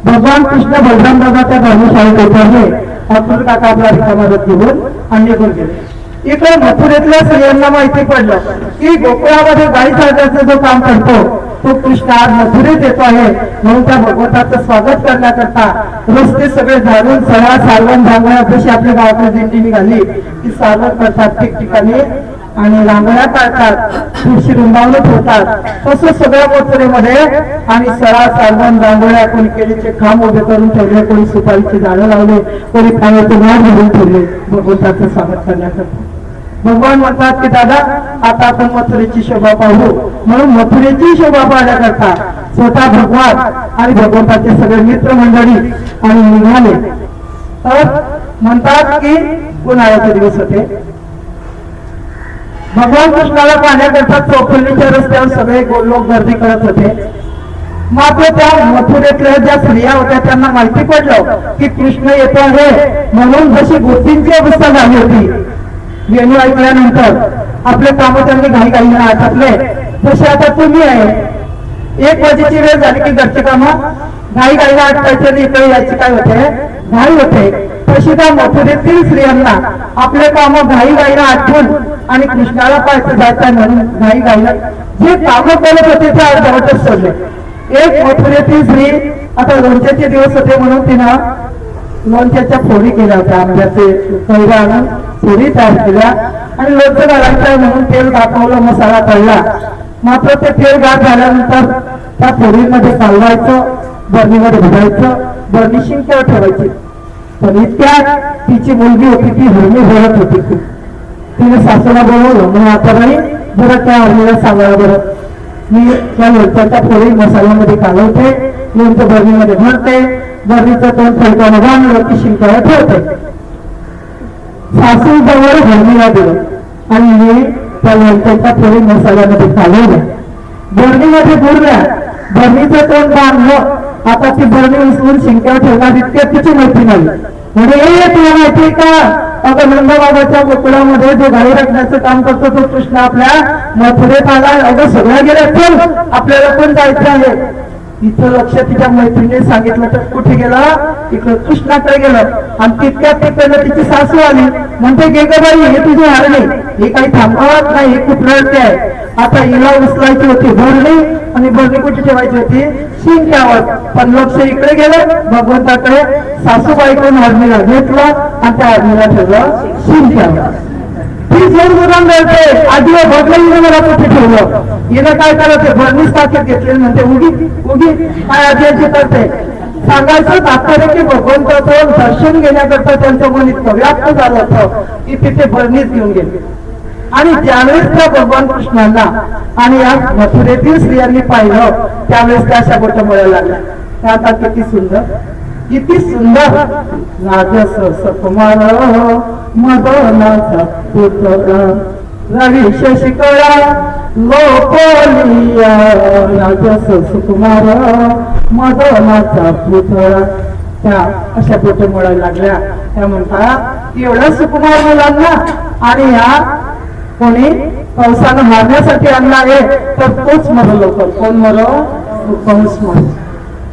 भगवान कृष्ण बलराम दादा त्या धर्मशाळेत उतरले। अक्रूर काका आपला रिकामा रथ घेऊन आणि निघून गेले। इकडे मथुरेतल्या स्त्रियांना माहिती पडलं की गोकुळामध्ये गाई चालण्याचं जो काम करतो तो कृष्ण आज मथुरेत येतो आहे, म्हणून त्या भगवंताचं स्वागत करण्याकरता रस्ते सगळे झाडून सळा सारवण रांगोळ्या, जशी आपल्या गावाकडे दिंडी निघाली की सारवण करतात ठिकठिकाणी आणि रांगोळ्या काढतात, तुळशी वृंदावनं ठेवतात, तसं सगळ्या मथुरेमध्ये आणि सळा सारवण रांगोळ्या, कोणी केळीचे खांब उभे करून ठेवले, कोणी सुपारीची झाडं लावले, कोणी खाण्याचे झाड भरून ठेवले भगवंताचं स्वागत करण्याकरता। भगवान म्हणतात की दादा आता आपण मथुरेची शोभा पाहू, म्हणून मथुरेची शोभा पाहण्याकरता स्वतः भगवान आणि भगवंताचे सगळे मित्र मंडळी आणि निघाले। तर म्हणतात की उन्हाळ्याचे दिवस होते। भगवान कृष्णाला पाहण्याकरता चौफुल्लीच्या रस्त्यावर सगळे लोक गर्दी करत होते। मात्र त्या मथुरेतल्या ज्या स्त्रिया होत्या त्यांना माहिती पडलं की कृष्ण येतो आहे, म्हणून जशी गोष्टींची अवस्था झाली होती, वेणू ऐकल्यानंतर आपले काम त्यांनी घाईघाईने आटपले। जसे आता तुम्ही आहे, 1 वाजेची वेळ झाली की घरचे काम घाईघाईने आटपायचे आणि इकडे यायचे काय होते, घाई होते। तशी त्या मथुरेतील स्त्रियांना आपले काम घाईघाईने आटवून आणि कृष्णाला पाहायचं जायचं म्हणून घाईघाईने जे काम करत होते ते अर्धवटच सोडले। एक मथुरेतील स्त्री, आता लोणच्याचे दिवस होते म्हणून तिनं लोणच्याच्या फोडी केल्या होत्या, आंब्याचे कैऱ्या आणून फोडी तयार केल्या आणि लोणचं घालायचं म्हणून तेल दाखवलं, मसाला तळला। मात्र ते तेल गार झाल्यानंतर त्या फोडीमध्ये कालवायचं, बरणीमध्ये भिजायचं, बरणी शिंक्यावर ठेवायची। पण इतक्यात तिची मुलगी होती ती हरणी भरत होती खूप। तिने सासूला बोलवलं, म्हणून आता बाई जरा त्या हरणीला सांगा बरं, मी त्या लोणच्याच्या फोडी मसाल्यामध्ये कालवते, लोणचं बरणीमध्ये भरते, बरणीचं तोंड फळकानं बांधलं की शिंक्यावर ठेवते। सासू जवळ हरणीला दिलं आणि मी त्या लोणच्याच्या फोडी मसाल्यामध्ये कालवल्या, बरणीमध्ये बुडल्या, बरणीचं तोंड बांधलं। आता ती बरणी उचलून शिंक्यावर ठेवणार इतक्या तिची मैत्री नाही म्हणजे तुला माहिती का, अगं नंदबाबाच्या गोकुळामध्ये जो गाई राखण्याचं काम करतो तो कृष्ण आपल्या मथुरेत आला। अगं सगळ्या गेल्या, चल आपल्याला पण जायचं आहे। इथं लक्ष तिच्या मैत्रिणीने सांगितलं तर कुठे गेला, इकडं कृष्णाकडे गेलं आणि तितक्यात तिकडनं तिची सासू आली, म्हणते गे ग बाई हे तुझे हरणे, हे काही थांबवत नाही, हे खूप रडते आहे। आता हिला उचलायची होती बरणी आणि बरणी कुठे ठेवायची होती, शिंक्यावर, पण लक्ष इकडे गेलं भगवंताकडे। सासूबाईकडून हरणीला घेतलं आणि त्या हरणीला ठेवलं शिंक्यावर। ती जोर जोरान रडते, आधी बघलं हिने मला कुठे ठेवलं, हिने काय करायचं बरणीच ताकद घेतली, म्हणते उगी उगी काय आजी करते। सांगायचं तात्पर्य की भगवंताचं दर्शन घेण्याकरता त्यांचं मन इतकं व्याप्त झालं होतं की तिथे बरणीच घेऊन गेले। आणि ज्यावेळेस त्या भगवान कृष्णांना आणि या मथुरेतील स्त्रियांनी पाहिलं त्यावेळेस त्या अशा गोष्ट मिळायला लागल्या। त्या आता किती सुंदर, किती सुंदर, राजस सकुमार मदनाचा पुत्र रवी शशिकळा लोकोलिया, राजस सुकुमार मदनाचा पुत्र, त्या अशा गोष्ट मिळायला लागल्या। त्या म्हणतात एवढ्या सुकुमार मुलांना आणि या कोणी कंसानं मारण्यासाठी आणला आहे तर तोच मर लवकर, कोण मर, कंस मर।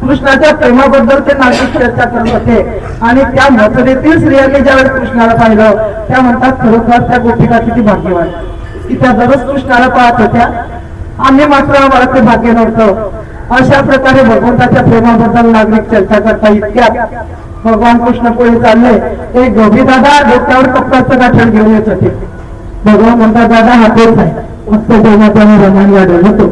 कृष्णाच्या प्रेमाबद्दल ते नाटक चर्चा करत होते आणि त्या मथुरेतील स्त्रियांनी ज्यावेळेस कृष्णाला पाहिलं त्या म्हणतात खरोखर त्या गोपिका किती भाग्यवान की त्या दररोज कृष्णाला पाहत होत्या आम्ही मात्र आम्हाला ते भाग्य नव्हतं. अशा प्रकारे भगवंताच्या प्रेमाबद्दल नागरिक चर्चा करता इतक्यात भगवान कृष्ण पुढे चालले. एक गोपी दादा डोक्यावर कपड्याचं गाठण घेऊन येत होते. भगवान म्हणतात, दादा हा तोच आहे, फक्त जन्मात आणि रमान वाढवलं तो.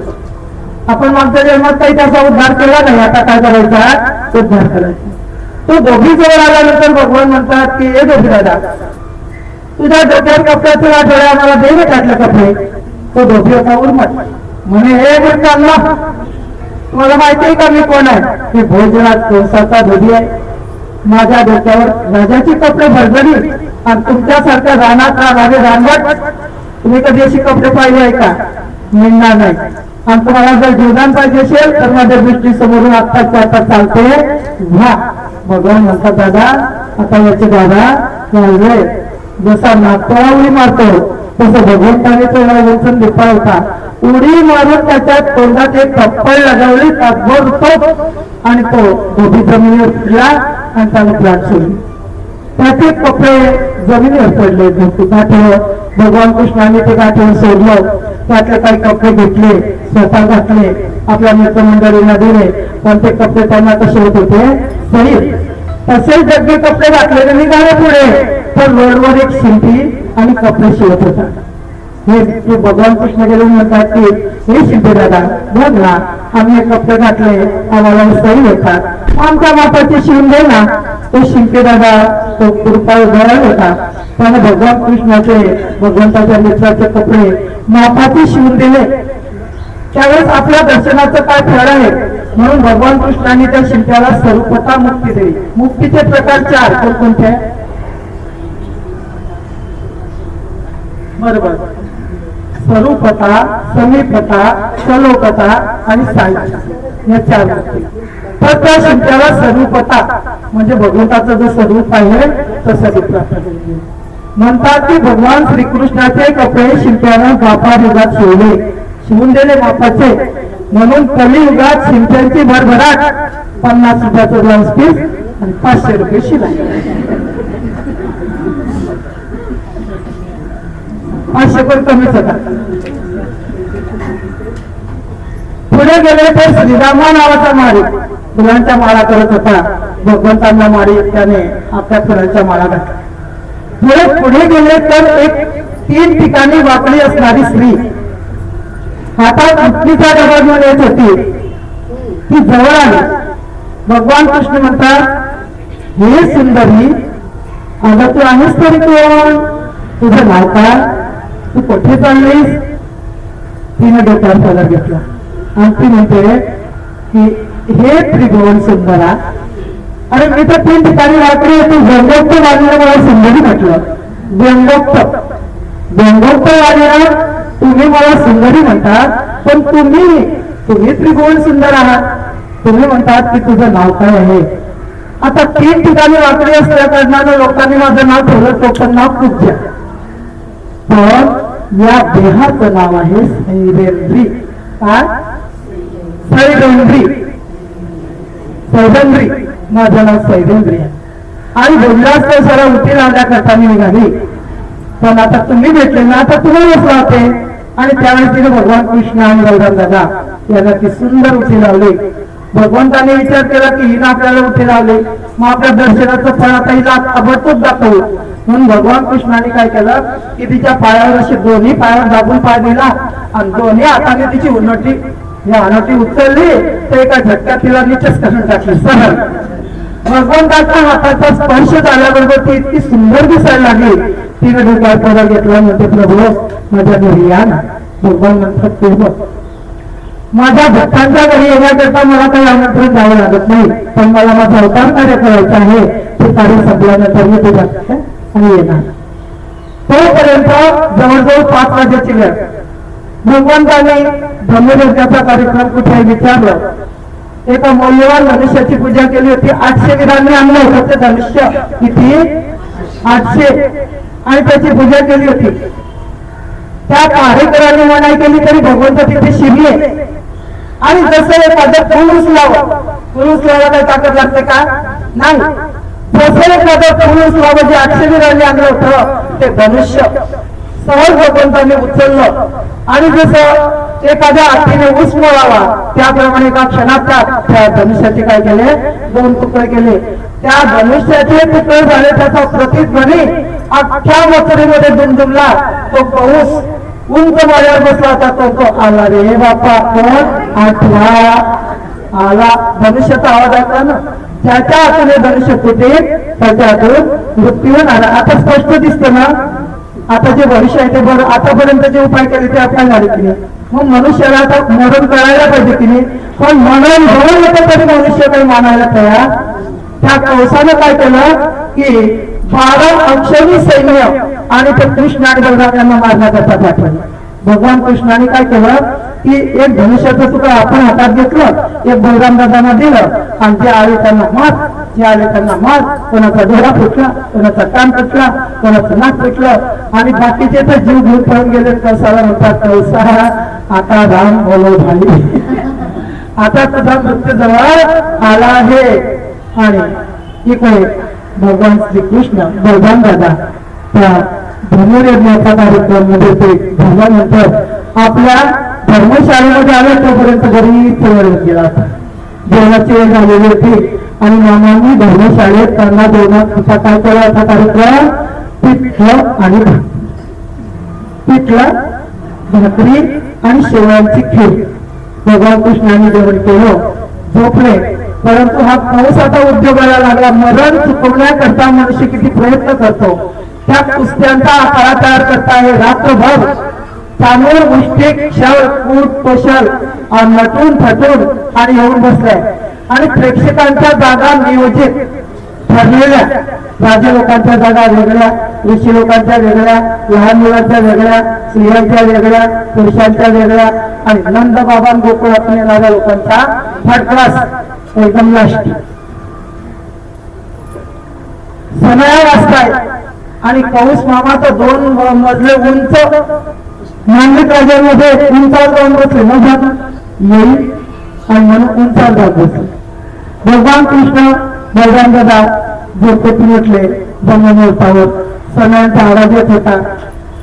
आपण मागच्या जन्मात काही त्याचा उद्धार केला नाही, आता काय करायचा, उद्धार करायचा. तो गोपी जवळ आल्यानंतर भगवान म्हणतात की हे गोपी दादा, तुझ्या डोक्यावर कपड्याचे गाठोडे आम्हाला दे ना काढले कपडे. तो गोपी होता उर्मट. म्हणे हे गोष्ट अल्लाह, तुम्हाला माहिती आहे का मी कोण आहे? मी भोजराज कंसाचा धोबी आहे. माझ्या डोक्यावर राजाचे कपडे भरभरी आणि तुमच्यासारख्या रानात राहणारे रानवट, तुम्ही कधी अशी कपडे पाहिले आहे का? मिळणार नाही. आणि तुम्हाला जर जीवदान पाहिजे असेल तर माझ्या दृष्टी समोरून आत्ताच्या आता चालते व्हा. भगवान म्हणतात, दादा आता याचे दादा चालले. जसा नागतोळा उडी मारतो तसं भगवंताने तो वचन दिपा होता. उडी मारून त्याच्या तोंडात एक थप्पड लगावली, तासभर होतो आणि तो गोपी जमिनीवर फिरला आणि त्याने प्राण सोडली. त्याचे कपडे जमिनीवर पडले. गाठे भगवान कृष्णाने ते गाठेवर सोडलं. त्यातले काही कपडे घेतले, स्वतः घातले, आपल्या मित्रमंडळींना दिले. पण ते कपडे त्यांना कसे होत होते, सही तसेच जग्गे कपडे घातलेले निघाले पुढे. तर रोडवर एक शिंपी आणि कपडे शिवत होता. हे भगवान कृष्ण गेले म्हणतात की हे शिंपी दादा बघ ना, आम्ही हे कपडे घातले, आम्हाला सही होतात, आमच्या मापाची शिवून दे ना. तो शिंपी दादा तो कृपा उभा होता. त्याने भगवान कृष्णाचे भगवंताच्या मित्राचे कपडे मापाची शिवून दिले. त्यावेळेस आपल्या दर्शनाचं काय फळ आहे म्हणून भगवान कृष्णाने त्या शिंप्याला स्वरूपता मुक्ती दिली. मुक्तीचे प्रकार 4 कोणकोणते? बरोबर, स्वरूपता, समीपता, सलोकता आणि साहित्य, या 4 गोष्टी. तर त्या शिंप्याला स्वरूपता म्हणजे भगवंताचं जे स्वरूप आहे तसं प्राप्त झाले. म्हणतात की भगवान श्रीकृष्णाचे कपडे शिंप्यानं द्वापार युगात शिवून दिले मापाचे. म्हणून कलियुगात शिंप्यांची भरभराट 50 रुपयाचं ब्लाउज पीस आणि 500 रुपये शिलाई. 500 पण कमीच होता. पुढे गेले तर श्रीरामा नावाचा माळी फुलांच्या माळा करत होता. भगवंतांना माळी त्याने आपल्या फुलांच्या माळा घातल्या. पुढे गेले तर एक 3 ठिकाणी वाकडी असणारी स्त्री हातात उठलीचा डबा घेऊन येत होती. ती जवळ आली. भगवान कृष्ण म्हणतात, हे सुंदरी, अगं तू आहेस तरी कोण? तुझं नाव काय? तू कुठे चाललीस? तिने डोक्यावर पदर घेतला आणि ती म्हणते की हे त्रिभुवन सुंदरा, अरे मी तर 3 ठिकाणी वाकडी होती, व्यंगोक्त वाढीला मला सुंदरी म्हटलं. व्यंगोक्त वाढीला तुम्ही मला सुंदरी म्हणतात, पण तुम्ही त्रिभुवन सुंदर आहात. तुम्ही म्हणतात की तुझं नाव काय आहे? आता 3 ठिकाणी वाकडी असल्या कारणानं लोकांनी माझं नाव ठेवलं, तो पण नाव पूज्य. पण या देहाचं नाव आहे सैरेंद्री. काय? सैरेंद्री. माझं नाव सैरेंद्री आहे. आणि बोललाच तर जरा उठी राहण्या करता मी निघाली, पण आता तुम्ही भेटले ना, आता तुम्हाला बसला होते. आणि त्यावेळेस तिने भगवान कृष्ण आणि बलराम दादा यांना ती सुंदर उठी लावली. भगवंताने विचार केला की हिनं आपल्याला उठी लावले, मग आपल्या दर्शनाचं फळ आता हिला ताबडतोब दाखवू. म्हणून भगवान कृष्णाने काय केलं की तिच्या पायावर असे दोन्ही पायावर दाबून पाय दिला आणि दोन्ही हाताने तिची उन्नती अनोटी उचलली तर एका झटक्यात तिला नीचच करून टाकली सहज. भगवंताच्या हाताचा स्पर्श झाल्याबरोबर ती इतकी सुंदर दिसायला लागली. तिने डोक्यावर पदर घेतला, म्हणते प्रभू माझ्या घरी या ना. भगवान म्हणतात, माझ्या भक्तांच्या घरी येण्याकरता मला काही आमंत्रण द्यावं लागत नाही, पण मला माझा अवतार कार्य करायचं आहे. ते कार्य संपल्यानंतर मी तुझ्या आणि येणार. तोपर्यंत जवळजवळ 5 वाजेची वेळ. भगवंताने ब्रह्मयज्ञाचा कार्यक्रम कुठे विचारलं. एका मौल्यवान धनुष्याची पूजा केली होती. 800 वीरांनी आणलं होतं ते धनुष्य. किती? 800. आणि त्याची पूजा केली होती. त्या कार्यकरांनी मनाई केली तरी भगवंत तिथे शिरले. आणि जसं एखादं फुल उचलायला काही ताकद लागते का? नाही. जसं एखादं फुल उचलावं जे 800 वीरांनी आणलं होतं ते धनुष्य सहज भगवंतांनी उचललं. आणि जसं एखाद्या हातीने ऊस मोळावा त्याप्रमाणे एका क्षणात त्या धनुष्याचे काय केले, 2 तुकडे केले. त्या धनुष्याचे तुकडे झाले, त्याचा प्रतिध्वनी अख्ख्या मथुरेमध्ये दुमदुमला. तो पाऊस उंच माळ्यावर बसला होता, तो आला रे बापा, कोण आठवा आला. धनुष्याचा आवाज ऐकला ना, त्याच्या हातून धनुष्य फुटे, त्याच्या हातून मृत्यू आला. आता स्पष्ट दिसतं ना, आता जे भविष्य आहे ते बरं, आतापर्यंत जे उपाय केले ते आपल्याला झाले की नाही. मग मनुष्याला आता मरण करायला पाहिजे की नाही, पण मरण होऊन येतं तरी मनुष्य काही मानायला तयार. त्या कौसानं काय केलं की 12 अक्षरी सैन्य आणि ते कृष्ण आणि बलराम यांना मारण्याकरता पाठवलं. भगवान कृष्णाने काय केलं की एक धनुष्याचं तुकडं आपण हातात घेतलं, एक बलराम दादांना दिलं, आणि जे आले त्यांना मार, जे आले त्यांना मार. कोणाचा डोळा फुटला, कोणाचा कान फुटला, कोणाचं नाक फुटलं, आणि बाकीचे तर जीव घेऊन पळून गेले. कौसाला म्हणतात, कौसा आता राम बोलो झाली, आता तुझा मृत्यू जवळ आला आहे. आणि इकडे भगवान श्रीकृष्ण बलराम दादा त्या धनुर्यज्ञाचा कार्यक्रम मध्ये ते झाल्यानंतर आपल्या धर्मशाळेमध्ये आले, तोपर्यंत घरी वेळ गेला होता. जेवणाची वेळ झालेली होती आणि मामांनी धर्मशाळेत त्यांना जेवणाचा काय केला होता कार्यक्रम, पिठलं भाकरी आणि शेवयांची खीर. भगवान कृष्णाने जेवण केलं, झोपले. परंतु हा पाऊस आता उद्योगाला लागला. मरण चुकवण्याकरता मनुष्य किती प्रयत्न करतो. त्या कुस्त्यांचा आखाडा तयार करता आहे रात्रभर. तांदूळ मुष्टिक शव कूट पशल नटून थटून आणि येऊन बसलाय. आणि प्रेक्षकांच्या जागा नियोजित ठरलेल्या, राजे लोकांच्या जागा वेगळ्या, ऋषी लोकांच्या वेगळ्या, लहान मुलांच्या वेगळ्या, स्त्रियांच्या वेगळ्या, पुरुषांच्या वेगळ्या, आणि नंद बाबा गोकुळातून येणाऱ्या लोकांचा थर्ड क्लास एकदम लास्ट. सनया वाजताय आणि पाऊस मामाचं 2 मजले उंच मांडलिक राजांमध्ये उंचावर जाऊन बसले, मग येईल आणि म्हणून उंचावर जात बसले. भगवान कृष्ण बलराम दादा झोपेतून उठले. ब्रह्ममुहूर्तावर सनयांचा आवाज येत होता,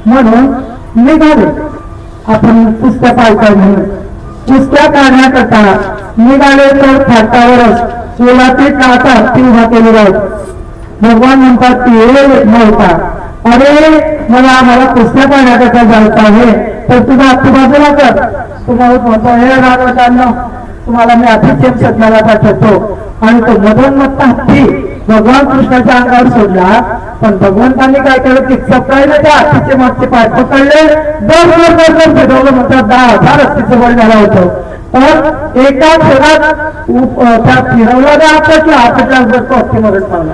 म्हणून निघाले. आपण कुस्त्या पाळताय म्हणून कुस्त्या काढण्याकरता निघाले, तर फाटावरच पोलाची काचा ती उभा केली जाईल. भगवान म्हणतात की नव्हता, अरे मला कुस्त्या काढण्याकरता जायचं आहे, तर तुझा हाती बाजूला कर. तुम्हाला म्हणतो, हे राजवटांनो, तुम्हाला मी अतिशय सज्ञाला पाठवतो. आणि तो मधोन्मत्त हत्ती भगवान कृष्णाच्या अंगावर सोडला. पण भगवंतांनी काय केलं की सकाळी त्या हत्तीचे मागचे पाय पकडले, दर फिरवलं. म्हणतात 10,000 हत्तीचं बळ झालं होतं. पण एका क्षणात त्या फिरवल्याने आपटला तो हत्ती मरण पावला.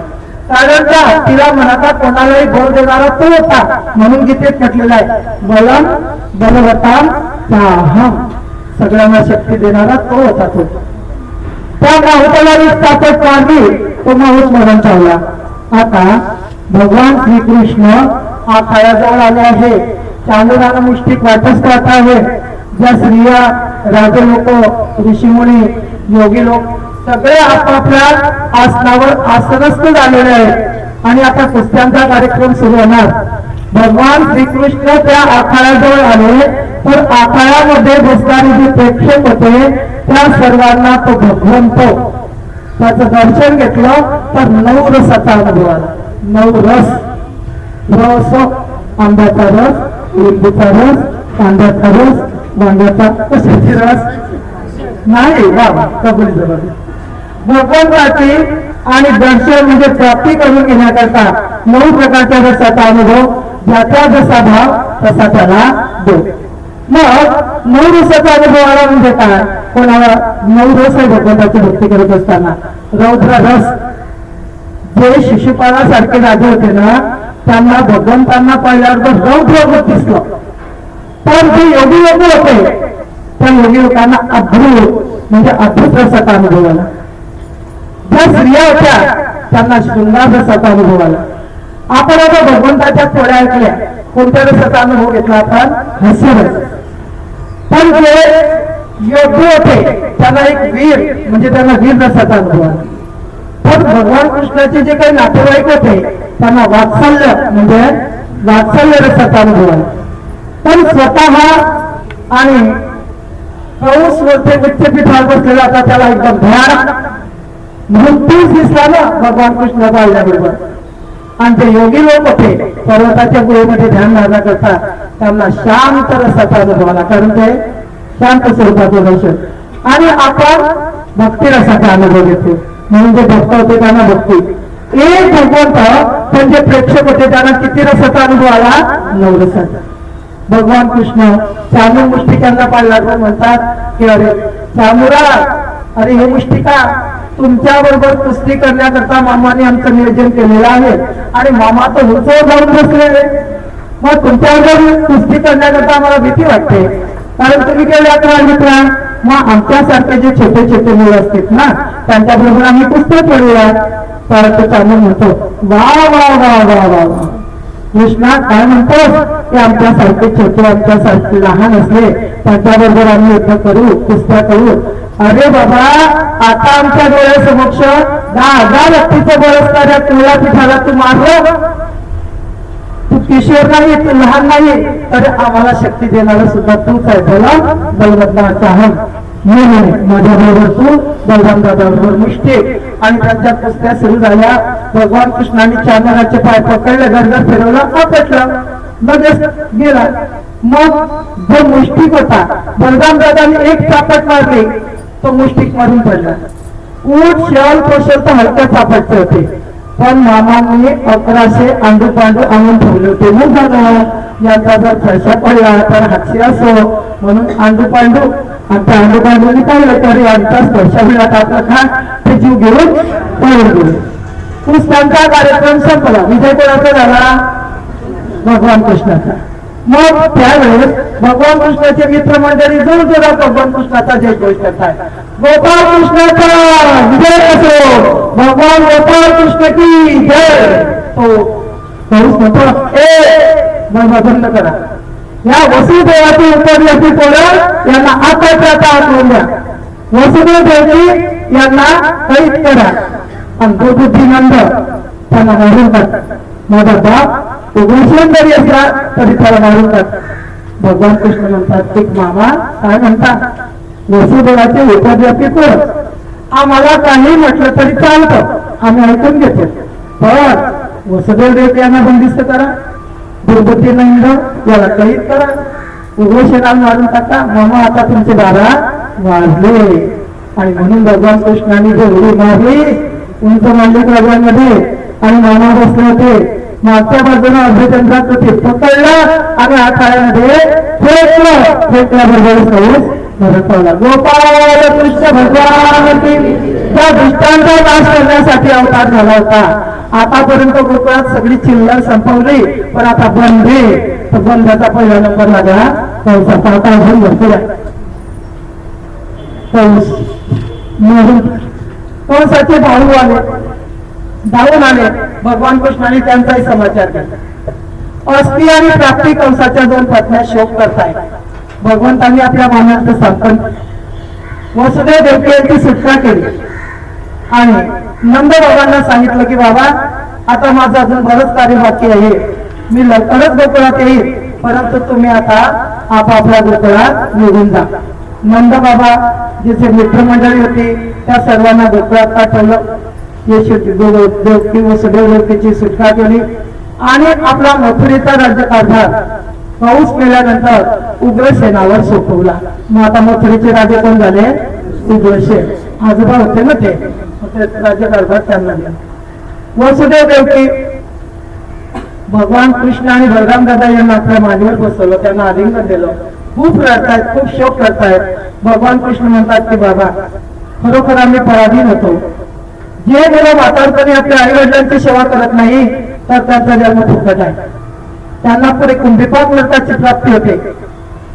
कारण त्या हत्तीला मनाचा कोणालाही बळ देणारा तो होता. म्हणून गीतेत म्हटलेला आहे, बलम बलवताम साहम, सगळ्यांना शक्ती देणारा तो होता. तो त्या माहुताला ताकद मारली, तो माहूत मरण चालला. आता भगवान श्रीकृष्ण आखाड्याजवळ आले आहे. चांदुरानं मुष्टिक वाटच करत आहे. ज्या स्त्रिया, राजे लोक, ऋषीमुनी, योगी लोक सगळे आपापल्या आसनावर आसनस्थ झालेले आहेत. आणि आता कुस्त्यांचा कार्यक्रम सुरू होणार. भगवान श्रीकृष्ण त्या आखाड्याजवळ आले, तर आखाड्यामध्ये बसणारे जे प्रेक्षक होते त्या सर्वांना तो भगवंत त्याचं दर्शन घेतलं, तर 9 रसाचा अनुभव आला. 9 रस, रस आंब्याचा रस, लिंबूचा रस, कांद्याचा रस, वांग्याचा, कशाची रस नाही. कबुली जबरदस्त भगवंताची आणि दर्शन म्हणजे प्राप्ती करून घेण्याकरता 9 प्रकारच्या रसाचा अनुभव, ज्याचा जसा भाव तसा त्याला दो. मग 9 रसाचा अनुभव आला म्हणजे काय, कोणाला 9 रस आहे भगवंताची भक्ती करत असताना. रौद्र रस, जे शिशुपालासारखे राजे होते ना, त्यांना भगवंतांना पाहिल्यावर रौद्र दिसलं. पण जे योगी लोक होते त्या योगी लोकांना अद्भुत म्हणजे अद्भुत रसाचा अनुभव आला. ज्या स्त्रिया होत्या त्यांना शृंगार रसाचा अनुभव आला. आपण आता भगवंताच्या थोड्या ऐकल्या. कोणत्या रसाचा अनुभव घेतला आपण, हास्यरस. पण जे योगी होते त्यांना एक वीर म्हणजे त्यांना वीर रसाचा अनुभव आला. पण भगवान कृष्णाचे जे काही नातेवाईक होते त्यांना वात्सल्य म्हणजे वात्सल्य रसाचा अनुभव आला. पण स्वतः आणि कंस वरती उच्चपीठावर बसलेला होता, त्याला एकदम भयानक मृत्यूच दिसला ना भगवान कृष्णाचा आल्याबरोबर. आणि ते योगी लोक होते पर्वताच्या गुहेमध्ये ध्यान धारणा करता, त्यांना शांत रसाचा अनुभव आला, कारण ते शांत स्वरूपाचं दर्शन. आणि आपण भक्ती रसाचा अनुभव घेतो, म्हणून जे भक्त होते त्यांना भक्ती. एक भगवंत पण जे प्रेक्षक होते त्यांना किती रसाचा अनुभव आला? 9 रसाचा. भगवान कृष्ण चामूर मुष्टिकांना पाहिला म्हणतात की अरे चामुरा, अरे हे मुष्टिका, तुमच्या बरोबर कुस्ती करण्याकरता मामाने आमचं नियोजन केलेलं आहे आणि मामा तर उंचावर जाऊन बसले, मग तुमच्याबरोबर कुस्ती करण्याकरता आम्हाला भीती वाटते, कारण तुम्ही केवढ्या अकरा मित्रा, मग आमच्यासारखे जे छोटे छोटे मुलं असतात ना त्यांच्याबरोबर आम्ही कुस्ती खेळूया. तर चालू म्हणतो वा वा वा वा वा वा, कृष्णा काय म्हणतोस की आमच्यासारखे छोटे, आमच्यासारखे लहान असले त्यांच्याबरोबर आम्ही युद्ध करू, कुस्त्या करू? अरे बाबा, आता आमच्या डोळ्यासमक्ष 10,000 व्यक्तीचं बळ असणाऱ्या तुला पिठाला तू मारलं, तू किशोर नाही, तू लहान नाही, तर आम्हाला शक्ती देणारा सुद्धा तूच आहे. बोला बलवंताचा हम माझ्या बरोबर तू बलराम दादा बरोबर मुष्टी. आणि त्यांच्या कुस्त्या सुरू झाल्या. भगवान कृष्णाने चामराचे पाय पकडले, गरगर फिरवलं, आपटलं, लगेच गेला. मग जो मुष्टिक होता बलराम दादाने एक चापट मारली, तो मुष्टिक मारून पडला. ऊट शल कौशल तर हलक्या चापटचे होते, पण मामांनी 1100 आंडू पांडू आणून ठेवले होते. मग झालं यांचा जर फळसा पडला तर हातशी असो म्हणून आंडू पांडू, आणि त्या आंडू पांडूंनी पाहिलं तर यांचा स्पर्श मिळत आपला खा ते जीव घेऊन पळून गेले. कुस्त्यांचा कार्यक्रम संपला. विजय कोणाचा झाला? भगवान कृष्णाचा. मग त्यावेळेस भगवान कृष्णाचे मित्रमंडळी जोरजोरात भगवान कृष्णाचा जयघोष करतात. गोपाळ कृष्णाचा विजय असो, भगवान गोपाळ कृष्ण की जय. तो पाऊस म्हणतो मग बंद करा, या वसुदेवाची उपरल्याची पोरं यांना आता आठवून द्या. वसुदेव देवकी यांना कैद करा आणि बुद्धिनंद त्यांना मारून टाक. माझा बाप उग्रसेन जरी असला तरी त्याला मारून टाक. भगवान कृष्ण म्हणतात की मामा काय म्हणतात, वसुदेवाचे उपद्व्यापी पोर, आम्हाला काही म्हटलं तरी चालतं, आम्ही ऐकून घेतो, पण वसुदेव देवकी यांना बंदिस्त करा, दुर्बुद्धीनंद याला कैद करा, उग्रसेनाला मारून टाका. मामा आता तुमचे 12 वाजले. आणि म्हणून भगवान कृष्णाने जे उडी मारली उंच मांडलिक राजांमध्ये, आणि मामा बसले होते मागच्या बाजूला अर्धचंद्रा कृती पकडलं आणि हाताळ्यामध्ये फेकल्याबरोबर पाऊस भरत पावला. गोपाळ कृष्ण भगवान त्या दुष्टांचा नाश करण्यासाठी अवतार झाला होता. आतापर्यंत गोकुळात सगळी चिल्लर संपवली, पण आता बंद आहे. तर बंदाचा पहिला नंबर लागला पावसाचा. आता अजून भरपूर आहे पाऊस. म्हणून कंसाचे भाऊ आले, धावून आले. भगवान कृष्णाने त्यांचाही समाचार केला. अस्थि आणि प्राप्ती कंसाच्या 2 पत्न्या शोक करताय. भगवंतांनी आपल्या मानाचं सांगून वसुदेव देवकी यांची सुटका केली आणि नंद बाबांना सांगितलं की बाबा आता माझं अजून बरंच कार्य बाकी आहे, मी लवकरच गोकुळात येईल, परंतु तुम्ही आता आपापल्या गोकुळात निघून जा. नंद बाबा जिथे मित्रमंडळी होती त्या सर्वांना गोकुळात पाठवलं. देवकी वसुदेव देवकीची सुटका केली आणि आपला मथुरेचा राज्यकारभार पाऊस केल्यानंतर उग्रसेनावर सोपवला. मग आता मथुरेचे राजे कोण झाले? उग्रसेन. आजोबा होते ना ते, राज्यकारभार त्यांना दिला. वसुदेव देवकी भगवान कृष्ण आणि बलराम दादा यांना आपल्या मांडीवर बसवलं, त्यांना आलिंगन दिलं. खूप रडतायत, खूप शोक करतायत. भगवान कृष्ण म्हणतात की बाबा खरोखर आम्ही पराधीन होतो. जे मुलं म्हातारपणी आपल्या आई वडिलांची सेवा करत नाही तर त्यांचा जन्म फुकट आहे, त्यांना पुढे कुंभीपाक नरकाची प्राप्ती होते.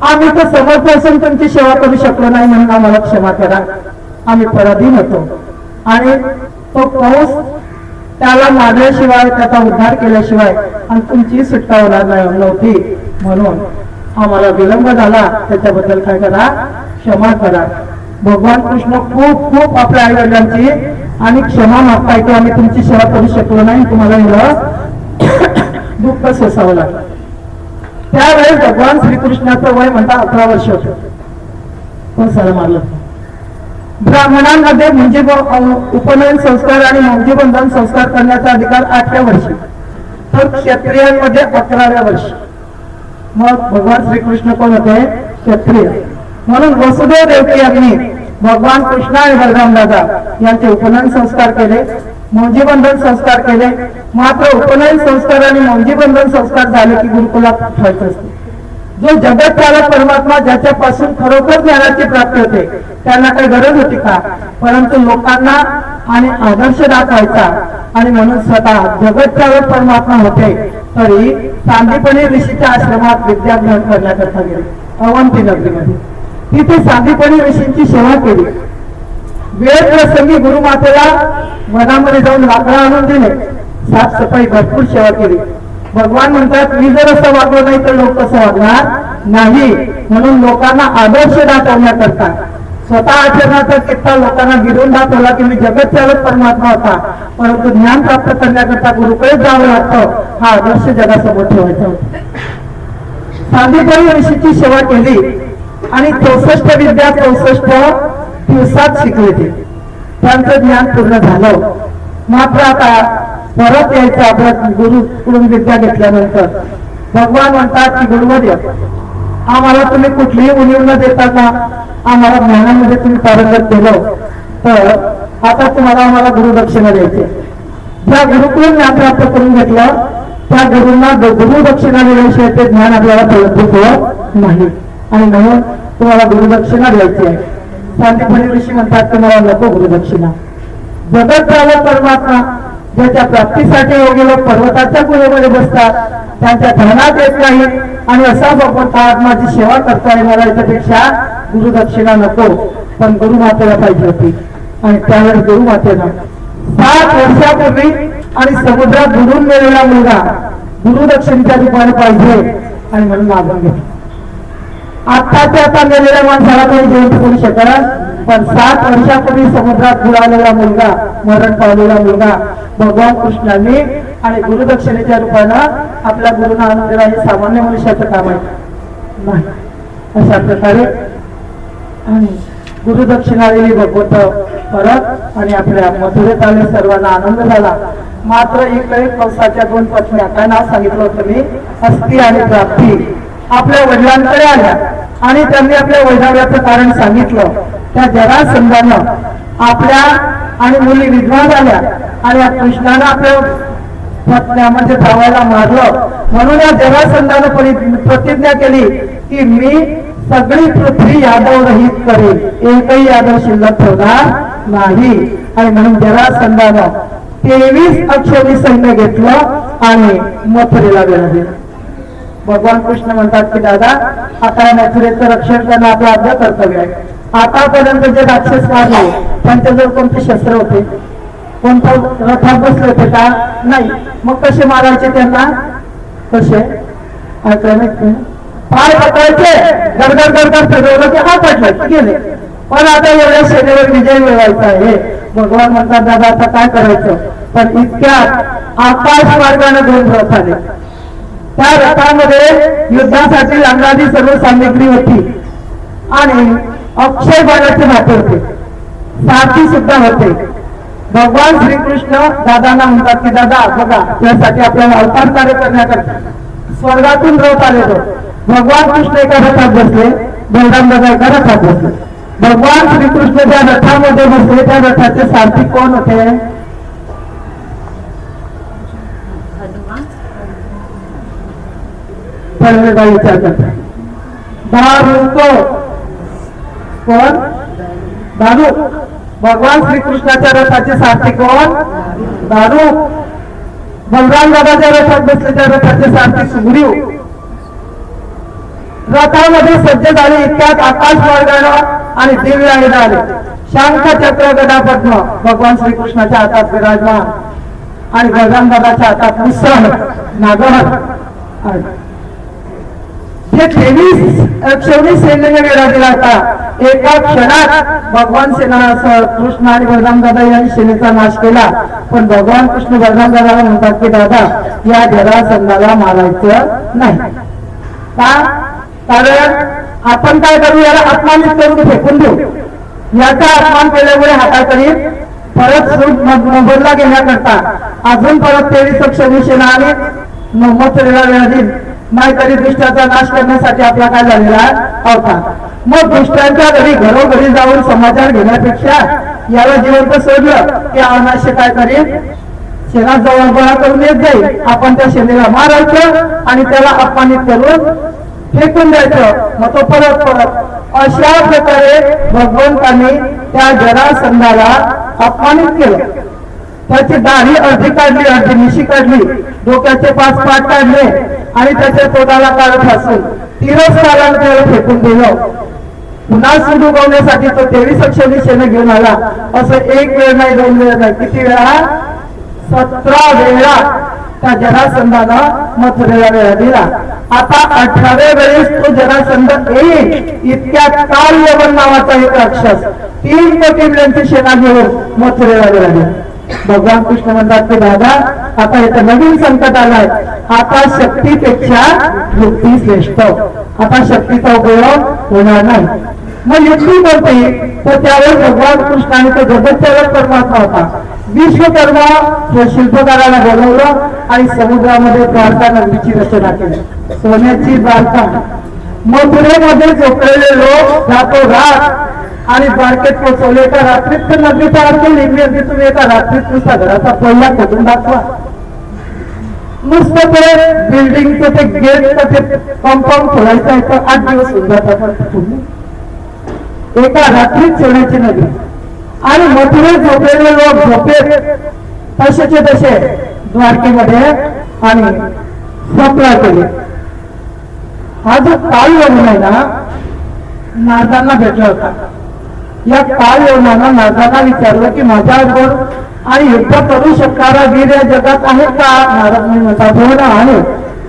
आम्ही तर समर्थ असून तुमची सेवा करू शकलो नाही म्हणून आम्हाला क्षमा करा, आम्ही पराधीन होतो. आणि तो पाऊस त्याला मारल्याशिवाय, त्याचा उद्धार केल्याशिवाय आणि तुमची सुटका होणार नव्हती, म्हणून आम्हाला विलंब झाला, त्याच्याबद्दल काय करा, क्षमा करा. भगवान कृष्ण खूप खूप आपल्या आई वडिलांची आणि क्षमा मागताय की आम्ही तुमची सेवा करू शकलो नाही, तुम्हाला दुःख सोसावं लागलं. त्यावेळेस भगवान श्रीकृष्णाचं वय म्हणता 11 वर्ष होतं. कंसाला मारलं. ब्राह्मणांमध्ये म्हणजे उपनयन संस्कार आणि मौंजीबंधन संस्कार करण्याचा अधिकार 8व्या वर्षी, तर क्षत्रियांमध्ये 11व्या वर्षी. मग भगवान श्रीकृष्ण कोण होते? क्षत्रिय. म्हणून वसुदेव देवकी यांनी भगवान कृष्ण आणि बलराम दादा यांचे उपनयन संस्कार केले, मौंजीबंधन संस्कार केले. मात्र उपनयन संस्कार आणि मौंजीबंधन संस्कार झाले की गुरुकुलात ठेवायचं असते. जो जगत चालक परमात्मा ज्याच्यापासून खरोखर ज्ञानाची प्राप्ती होते त्यांना काही गरज होती का? परंतु लोकांना आणि आदर्श दाखवायचा आणि म्हणून स्वतः जगत चालक परमात्मा होते तरी सांदीपनी ऋषीच्या आश्रमात विद्या ग्रहण करण्याकरता गेले अवंती नगरीमध्ये. तिथे सांदीपनी ऋषींची सेवा केली. वेळ प्रसंगी गुरुमातेला वनामध्ये जाऊन लाकडं आणून दिले, साफसफाई भरपूर सेवा केली. भगवान म्हणतात मी जर असं वागलो नाही तर लोक कसं वागणार नाही. म्हणून लोकांना आदर्श दाखवण्याकरता स्वतः आचरणाचा किस्सा लोकांना गिरून दाखवला की मी जगत चालक परमात्मा होता, परंतु ज्ञान प्राप्त करण्याकरता गुरुकडे जावं लागतं. हा आदर्श जगासमोर ठेवायचा होता. सांदीपनी ऋषीची सेवा केली आणि 64 विद्या 64 दिवसात शिकले ते. त्यांचं ज्ञान पूर्ण झालं. मात्र आता परत यायचं आपल्या गुरुकडून विद्या घेतल्यानंतर. भगवान म्हणतात की गुरुवर्य आम्हाला तुम्ही कुठलीही उणीव न देता का आम्हाला ज्ञानामध्ये तुम्ही पारंगत केलं, तर आता तुम्हाला आम्हाला गुरुदक्षिणा द्यायची. ज्या गुरुकडून ज्ञान प्राप्त करून घेतलं त्या गुरूंना गुरुदक्षिणा दिल्याशिवाय ते ज्ञान आपल्याला फलभूत होत नाही आणि म्हणून तुम्हाला गुरुदक्षिणा द्यायची आहे. सांदीपनी ऋषी म्हणतात तुम्हाला नको गुरुदक्षिणा. जगत चालक परमात्मा ज्याच्या प्राप्तीसाठी योगी लोक पर्वताच्या गुहेमध्ये बसतात त्यांच्या धनात येत नाही आणि असा भगवंत आत्माची सेवा करता येणार याच्यापेक्षा गुरुदक्षिणा नको. पण गुरुमातेला पाहिजे होती आणि त्यावेळेस गुरुमातेनं 7 वर्षापूर्वी आणि समुद्रात बुडून गेलेला मुलगा गुरुदक्षिणेच्या रूपाने पाहिजे आणि म्हणून मागून घेतला. आत्ताच्या आता गेलेल्या माणसाला काही जयंती करू शकत, पण 7 वर्षापूर्वी समुद्रात बुडालेला मुलगा, मरण पावलेला मुलगा भगवान कृष्णांनी आणि गुरुदक्षिणेच्या रूपानं आपल्या गुरुना आणून दिला. हे सामान्य मनुष्याचं काम आहे नाही. अशा प्रकारे आणि गुरुदक्षिणा दिली भगवंत परत आणि आपल्या मथुरेत आले. सर्वांना आनंद झाला. मात्र इकडे कंसाच्या 2 पत्न्या, काय नाव सांगितलं होतं मी, हस्ती आणि प्राप्ती, आपल्या वडिलांकडे आल्या आणि त्यांनी आपल्या वैराग्याचं कारण सांगितलं. त्या जरासंधानं आपल्या आणि मुली विधवा झाल्या आणि या कृष्णानं आपल्या पत्न्या म्हणजे भावाला मारलं. म्हणून या जरासंधानं प्रतिज्ञा केली की मी सगळी पृथ्वी यादव रहित करेल, एकही यादव शिल्लक ठेवणार नाही. आणि म्हणून जरासंधानं 23 अक्षौणी सैन्य घेतलं आणि मथुरेला वेळ दिला. भगवान कृष्ण म्हणतात की दादा आता मथुरेचं रक्षण करणं आपलं आद्य कर्तव्य आहे. आतापर्यंत जे राक्षस मारले त्यांच्याजवळ कोणते शस्त्र होते? कोणतं रथात बसले होते का? नाही. मग कसे मारायचे त्यांना? कसे पाय पकडायचे, गडगड गडगड फिरवलं की हा पटलं गेले. पण आता एवढ्या सेनेवर विजय मिळवायचा आहे. भगवान म्हणतात दादा आता काय करायचं? पण इतक्यात आकाश मार्गाने 2 रथ आले. त्या रथामध्ये युद्धासाठी लागणारी सर्व सामग्री होती आणि अक्षय बाणाचे भाते होते, सारथी सुद्धा होते. भगवान श्रीकृष्ण दादांना म्हणतात की दादा बघा त्यासाठी आपल्याला अवतार कार्य करण्याकरता स्वर्गातून रथ आलेलो. भगवान कृष्ण एका रथात बसले, बलराम दादा एका रथात बसले. भगवान श्रीकृष्ण ज्या रथामध्ये बसले त्या रथाचे सारथी कोण होते? पहिले विचार करता दारू कोण? दारू. भगवान श्रीकृष्णाच्या रथाचे सारथी कोण? दारू. बलराम दादाच्या रथात बसले त्या रथाचे सारथी सुग्रीव. रथामध्ये सज्ज झाले इतक्यात आकाश मार्गानं आणि दिव्य आयुध आले. शंख चक्र गदा पद्म भगवान श्रीकृष्णाच्या हातात विराजमान आणि बलराम दादाच्या हातात मुसळ नागर. जे 23 अक्षौणी सैन्याने वेढा दिला होता एका क्षणात भगवान कृष्ण आणि बलराम दादा यांनी सेनेचा नाश केला. पण भगवान कृष्ण बलराम दादाला म्हणतात की दादा या जरासंधाला मारायचं नाही का? कारण आपण काय करू, याला अपमानित करून फेकून देऊ. याचा अपमान केल्यामुळे हाताकडे परत मोबदला घेण्याकरता अजून परत 23 क्षणी सेना आणि मथुरेला वेळ देईल. नाहीतरी दुष्टाचा नाश करण्यासाठी आपला काय झालेला होता. मग दुष्टांच्या घरी घरोघरी जाऊन समाचार घेण्यापेक्षा याला जिवंत सोडलं की अनाशय काय करेल, सेना जवळ गोळा करून येत जाईल. आपण त्या सेनेला मारायचं आणि त्याला अपमानित करून फेकून द्यायचं. मग तो परत अशा प्रकारे भगवंतांनी त्या जरासंधाला अपमानित केलं. त्याची दाढी अर्धी काढली, अर्धी मिशी काढली, डोक्याचे 5 पाठ काढले आणि त्याच्या तोंडाला काढत हसून तिरस्काराने त्याला फेकून दिलं. पुन्हा सूड उगवण्यासाठी तो 23 क्षणी सेना घेऊन आला. असं एक वेळ नाही, 2 वेळ नाही, किती वेळा? 17 वेळा त्या जरासंधानं मथुरेला वेळा दिला. आता 18व्या वेळेस तो जरासंध येईल इतक्यात कालयवन नावाचा एक राक्षस 3 कोटी मुलांची सेना घेऊन मथुरेला वेळा दिला. भगवान कृष्ण म्हणतात की दादा, आता इथं नवीन संकट आलाय. आता शक्तीपेक्षा युक्ती श्रेष्ठ. आता शक्तीचा उपयोग होणार नाही. मग युक्ती कोणती? तर त्यावेळेस भगवान कृष्णाने तो जगतचालक परमात्मा होता विश्वकर्मा शिल्पकाराला बोलवलं आणि समुद्रामध्ये द्वारका नगरीची रचना केली. सोन्याची द्वारका. मथुरेमध्ये झोपलेले लोक जातो रात आणि द्वारकेत पोहोचवले. एका रात्रीत नगरी तयार केली. मी तुम्ही एका रात्रीत नुसता घराचा पहिला खोदून दाखवा. नुसतं ते बिल्डिंगचं ते गेट ते कंपाऊंड खोलायचं आहे तर 8 दिवस होऊन जातात. एका रात्रीत सोन्याची नगरी. आणि मथुरेत झोपलेले लोक झोपेत तसेचे तसे द्वारकेमध्ये आणि सप्लाय केले. हा जो काल येऊन आहे ना, नारदांना भेटला होता. या काल येऊनानं नारदांना विचारलं की माझ्याबरोबर आणि युद्ध करू शकणारा वीर या जगात आहे का? नारद म्हणतात हो ना आहे.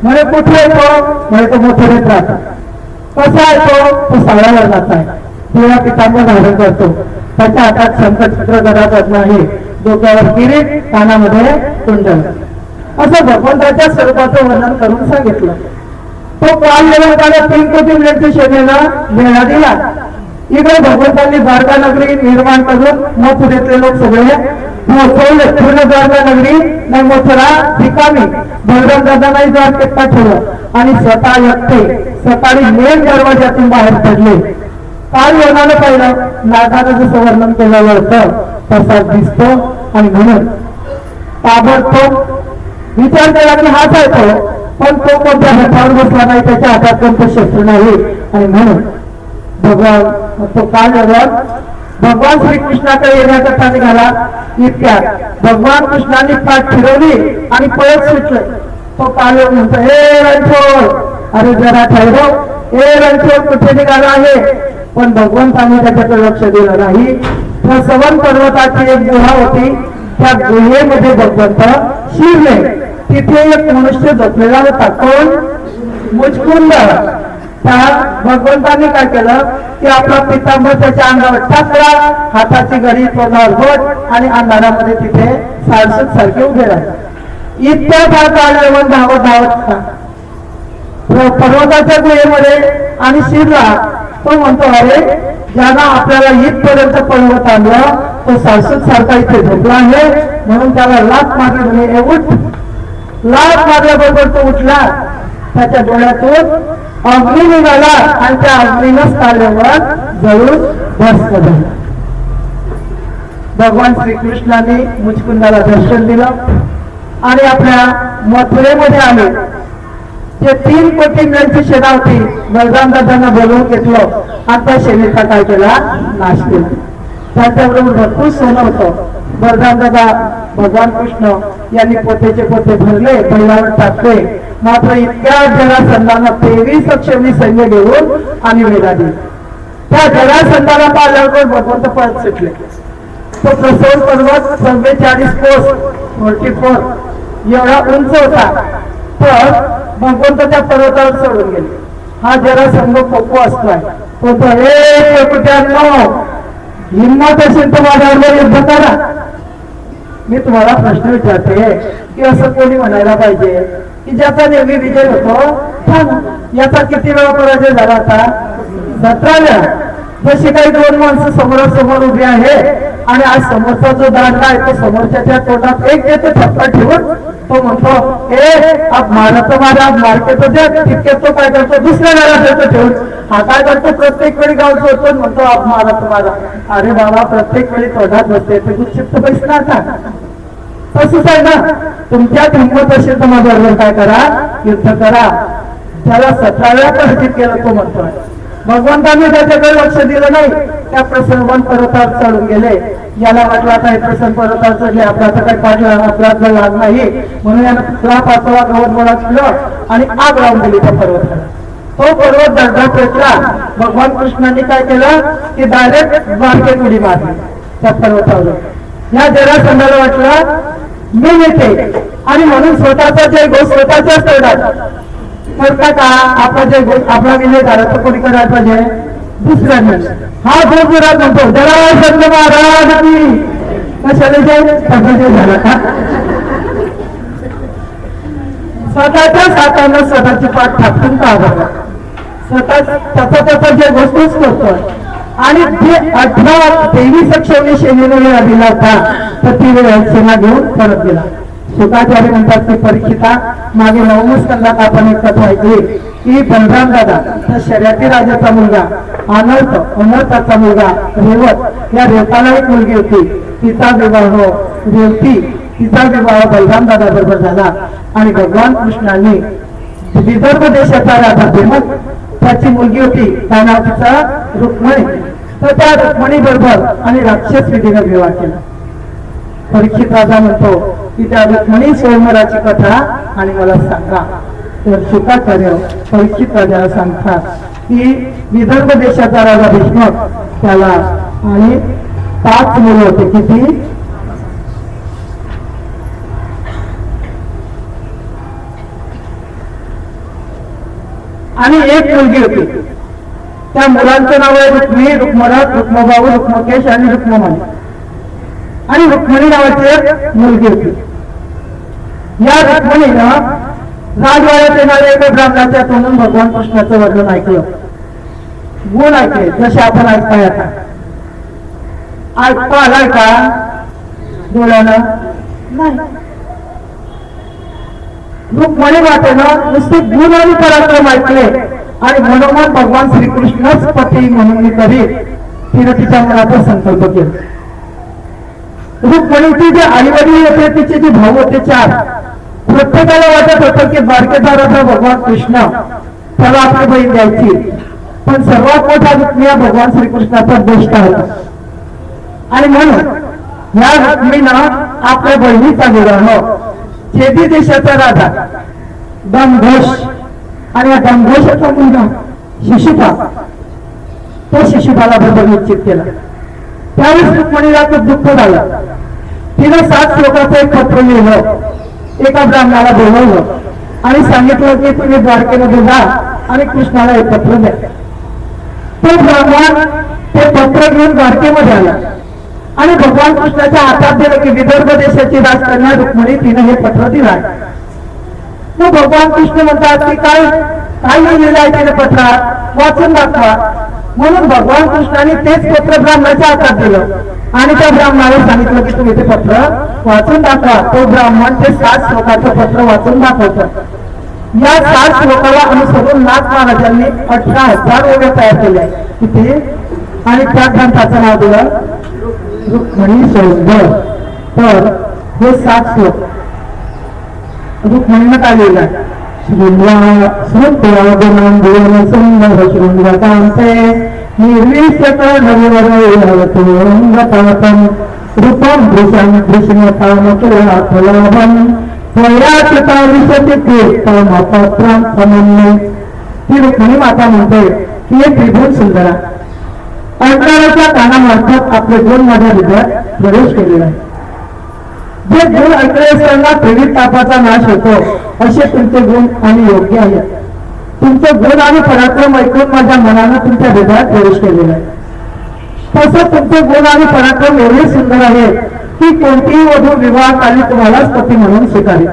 म्हणे कुठे येतो? म्हणे तो मथुरेत राहतो. कसा येतो? तो 6व्या वर्गाचा आहे. पिवळा पितांबर धारण करतो. त्याच्या हातात शंखचक्र गदा आहे, डोक्यावर किरीट, कानामध्ये कुंडल. असं भगवंताच्या स्वरूपाचं वर्णन करून सांगितलं. तो काल येऊन त्याला 3 कोटी मुलांची सेनेला वेळा दिला. इकडे भगवंतांनी द्वारका नगरी निर्माण करून मथुरेतले लोक सगळे पोहोचवले. पूर्ण द्वारका नगरी नाही, मथुरा रिकामी. बलराम दादांनाही द्वारकेत पाठवलं आणि स्वतः एकटे सकाळी मेन दरवाज्यातून बाहेर पडले. काल येणारं पाहिलं, नागानं जसं वर्णन केलेलं होतं तसाच दिसतो. आणि म्हणून ताबडतोब विचार केला की हाच आहे तो, पण तो कोणत्या हातावर बसला नाही, त्याच्या हातात कोणतं शस्त्र नाही. आणि म्हणून भगवान तो काल भगवान श्रीकृष्णाकडे येण्याकरता निघाला. इतक्यात भगवान कृष्णाने पाठ फिरवली आणि पळत सुटले. तो काल म्हणतो, हे रणछोड, अरे जरा ठरव, हे रणछोड कुठे निघाला आहे? पण भगवंतांनी त्याच्याकडे लक्ष दिलं नाही. प्रसवन पर्वताची एक गुहा होती. त्या गुहेमध्ये भगवंत शिरले. तिथे एक मनुष्य झोपलेला होता. कोण? मुचकुंद. त्या भगवंतांनी काय केलं की आपला पितांबर त्याच्या अंगावर टाकला, हाताची घडी तोंडावर बोट आणि अंधारामध्ये तिथे सारसूत सारखे उभे राहिले. इतक्या काळ धावत पर्वताच्या गुहेमध्ये आणि शिरला. तो म्हणतो, अरे ज्याला आपल्याला इथपर्यंत पर्वत आणलं तो सारसूत सारखा इथे झोपला आहे, म्हणून त्याला लाथ मारली. म्हणे उठ. लाथ मारल्याबरोबर तो उठला. त्याच्या डोळ्यातून अग्नी निघाला आणि त्या अग्नीनं ताल्यावर जळून भस्म झाला. भगवान श्रीकृष्णाने मुचकुंदाला दर्शन दिलं आणि आपल्या मथुरेमध्ये आले. ते 3 कोटी मुलांची सेना होती. बलराम दादांना बोलवून घेतलं आणि त्या सेनेचा काय केला? नाश केला. त्याच्याबरोबर भरपूर सोनं होतं. बलराम दादा भगवान कृष्ण यांनी पोतेचे पोते भरले, बैलावर टाकले. मात्र इतक्या जरासंधानं 23 क्षणी सैन्य घेऊन आणि वेढा दिली. त्या जरासंधाला पाहिल्यावर भगवंत पळत सुटले. तो प्रसवन पर्वत 44 कोस 44 एवढा उंच होता. पण भगवंत त्या पर्वतावर सोडून गेले. हा जरासंध पोपो असतोय. तो हे कुठ्यांनो, हिंमत असेल तर माझ्यावर युद्ध करा. मी तुम्हाला प्रश्न विचारते की असं कोणी म्हणायला पाहिजे की ज्याचा नेहमी विजय होतो याचा किती वेळा पराजय झाला आता? 17 वेळा. जशी काही दोन माणसं समोरासमोर उभी आहे आणि आज समोरचा जो दांडा आहे तो समोरच्या तोंडात एक देतो ठप्पा ठेवून तो म्हणतो अब मारा तो मारा, अब मारके तो द्या. तितके तो काय करतो, दुसऱ्या वेळा देतो ठेवून. हा काय करतो, प्रत्येक वेळी गावतो होतो म्हणतो अब मारा तो मारा. अरे बाबा, प्रत्येक वेळी तोंडात बसते ते गुपचिप्त बसणार का? तसंच आहे ना. तुमच्यात हिंमत असेल तर माझ्याबरोबर काय करा, युद्ध करा. त्याला 17 वेळा पराजित केलं तो म्हणतोय. भगवंतांनी त्याच्याकडे लक्ष दिलं नाही. त्या प्रसन्न पर्वतावर चढून गेले. याला वाटलं आता हे प्रसन्न पर्वतावर चढले, आपला तर काही पाठला आपला लाग नाही, म्हणून यानं 5 गवत गोळा केलं आणि आग लावून दिली त्या पर्वताला. तो पर्वत दर्जा पेटला. भगवान कृष्णांनी काय केलं की डायरेक्ट बारके उडी मारली त्या पर्वतावर. या जरासंधाला वाटलं मी येते आणि म्हणून स्वतःचा जय घोष स्वतःच्याच तोंडात करता का. आपला जय आपला विजय झाला तर कोणी करायला पाहिजे, दुसऱ्याने. हा जोरात म्हणतो जरासंध महाराज की कशाला जय झाला का. स्वतःच्या हातानं स्वतःची पाठ थापटून का बघा. स्वतः त्याचा जय घोषच करतोय. आणि जे 23 क्षौणी सेनेने वेळा दिला होता तर ती वेळ सेना घेऊन परत गेला. शुकाचार्य म्हणतात की परीक्षिता, मागे 9 स्कंदात आपण एक कथा ऐकली की बलराम दादा त्या शर्यती राजाचा मुलगा अनर्थाचा मुलगा रेवत, या रेवताला एक मुलगी होती. तिचा विवाह बलराम दादा बरोबर झाला. आणि भगवान कृष्णांनी विदर्भ देशाचा राजा मग त्याची मुलगी होती, त्या नाव तिचा रुक्मिणी. तर त्या रुक्मिणी बरोबर आणि राक्षस विधीने विवाह केला. परीक्षित राजा म्हणतो की त्या रुक्मिणी स्वयंवराची कथा आणि मला सांगा. तर शुकाचार्य परीक्षित राजाला सांगतात की विदर्भ देशाचा राजा भीष्मक, त्याला आणि 5 मुलं होते. किती? आणि 1 मुलगी होती. त्या मुलांचं नाव आहे रुक्मी, रुक्मरथ, रुक्मबाऊ, रुक्मकेश आणि रुक्ममणी. आणि रुक्मिणी नावाची एक मुलगी होती. या रुक्मिणीनं राजवाड्यात येणाऱ्या एका ब्राह्मणाच्या तोंडून भगवान कृष्णाचं वर्णन ऐकलं, गुण ऐकले, जसे आपण ऐकताय आता. ऐकता आलाय का डोळ्यानं? नाही. रुक्मिणी वाटेनं नुसते गुण आणि पराक्रम ऐकले आणि मनोमन भगवान श्रीकृष्णच पती म्हणून मी करी तिने तिच्या मनाचा संकल्प केला. रुक्मिणीचे जे आई वडील होते, तिचे जे भाऊ होते 4, प्रत्येकाला वाटत होतं की बारकेदाराचा भगवान कृष्ण, त्याला आपली बहीण द्यायची. पण सर्वात मोठा रुक्मिणी भगवान श्रीकृष्णाचा ज्येष्ठ होता. आणि म्हणून या रुक्मिणीनं आपल्या बहिणीचा विवाह चेदी देशाचा राजा दमघोष आणि या दमघोषाचा मुलगा शिशुपाल, तो शिशुपाला बरोबर निश्चित केला. त्यावेळेस रुक्मिणीला खूप दुःख झालं. तिनं 7 श्लोकाचं एक पत्र लिहिलं, एका ब्राह्मणाला बोलवलं आणि सांगितलं की तुम्ही द्वारकेमध्ये जा आणि कृष्णाला एक पत्र द्या. तो ब्राह्मण ते पत्र घेऊन द्वारकेमध्ये आला आणि भगवान कृष्णाच्या हातात दिलं की विदर्भ देशाची राजकन्या रुक्मिणी, तिने हे पत्र दिलं. मग भगवान कृष्ण म्हणतात की काय लिहिलेलं आहे तिने पत्रात, वाचून दाखवा. म्हणून भगवान कृष्णाने तेच पत्र ब्राह्मणाच्या हातात दिलं आणि त्या ब्राह्मणाला सांगितलं की तुम्ही ते पत्र वाचून दाखवा. तो ब्राह्मण ते 7 श्लोकाचं पत्र वाचून दाखवतं. या 7 श्लोकाला अनुसरून नाथ महाराजांनी 18,000 ओव्या तयार केल्या तिथे आणि त्या ग्रंथाचं नाव दिलं रुक्मिणी सौंदर्य. तर हे 7 श्लोक रुक्मिणीनं काय लिहिलं? शृंगाकांते निर्विशकरवरवतोंगपातं रूपं भृशं भृशमतामकुलाफलाभं स्वयाचिता विशति कीर्तमपत्रं समन्वय. ती रुक्मिणी माता म्हणते की हे त्रिभुवन सुंदरा, अवताराच्या कानामार्फत आपले गुण माझ्या हृदयात प्रवेश केलेला आहे. जे गुण ऐकले असताना त्रिविध तापाचा नाश होतो असे तुमचे गुण आणि योग्य आहेत. तुमचे गुण आणि पराक्रम ऐकून माझ्या मनानं तुमच्या हृदयात प्रवेश केलेला आहे. तसंच तुमचे गुण आणि पराक्रम एवढे सुंदर आहेत की कोणतीही वधू विवाहाकाली तुम्हालाच पती म्हणून स्वीकारेल.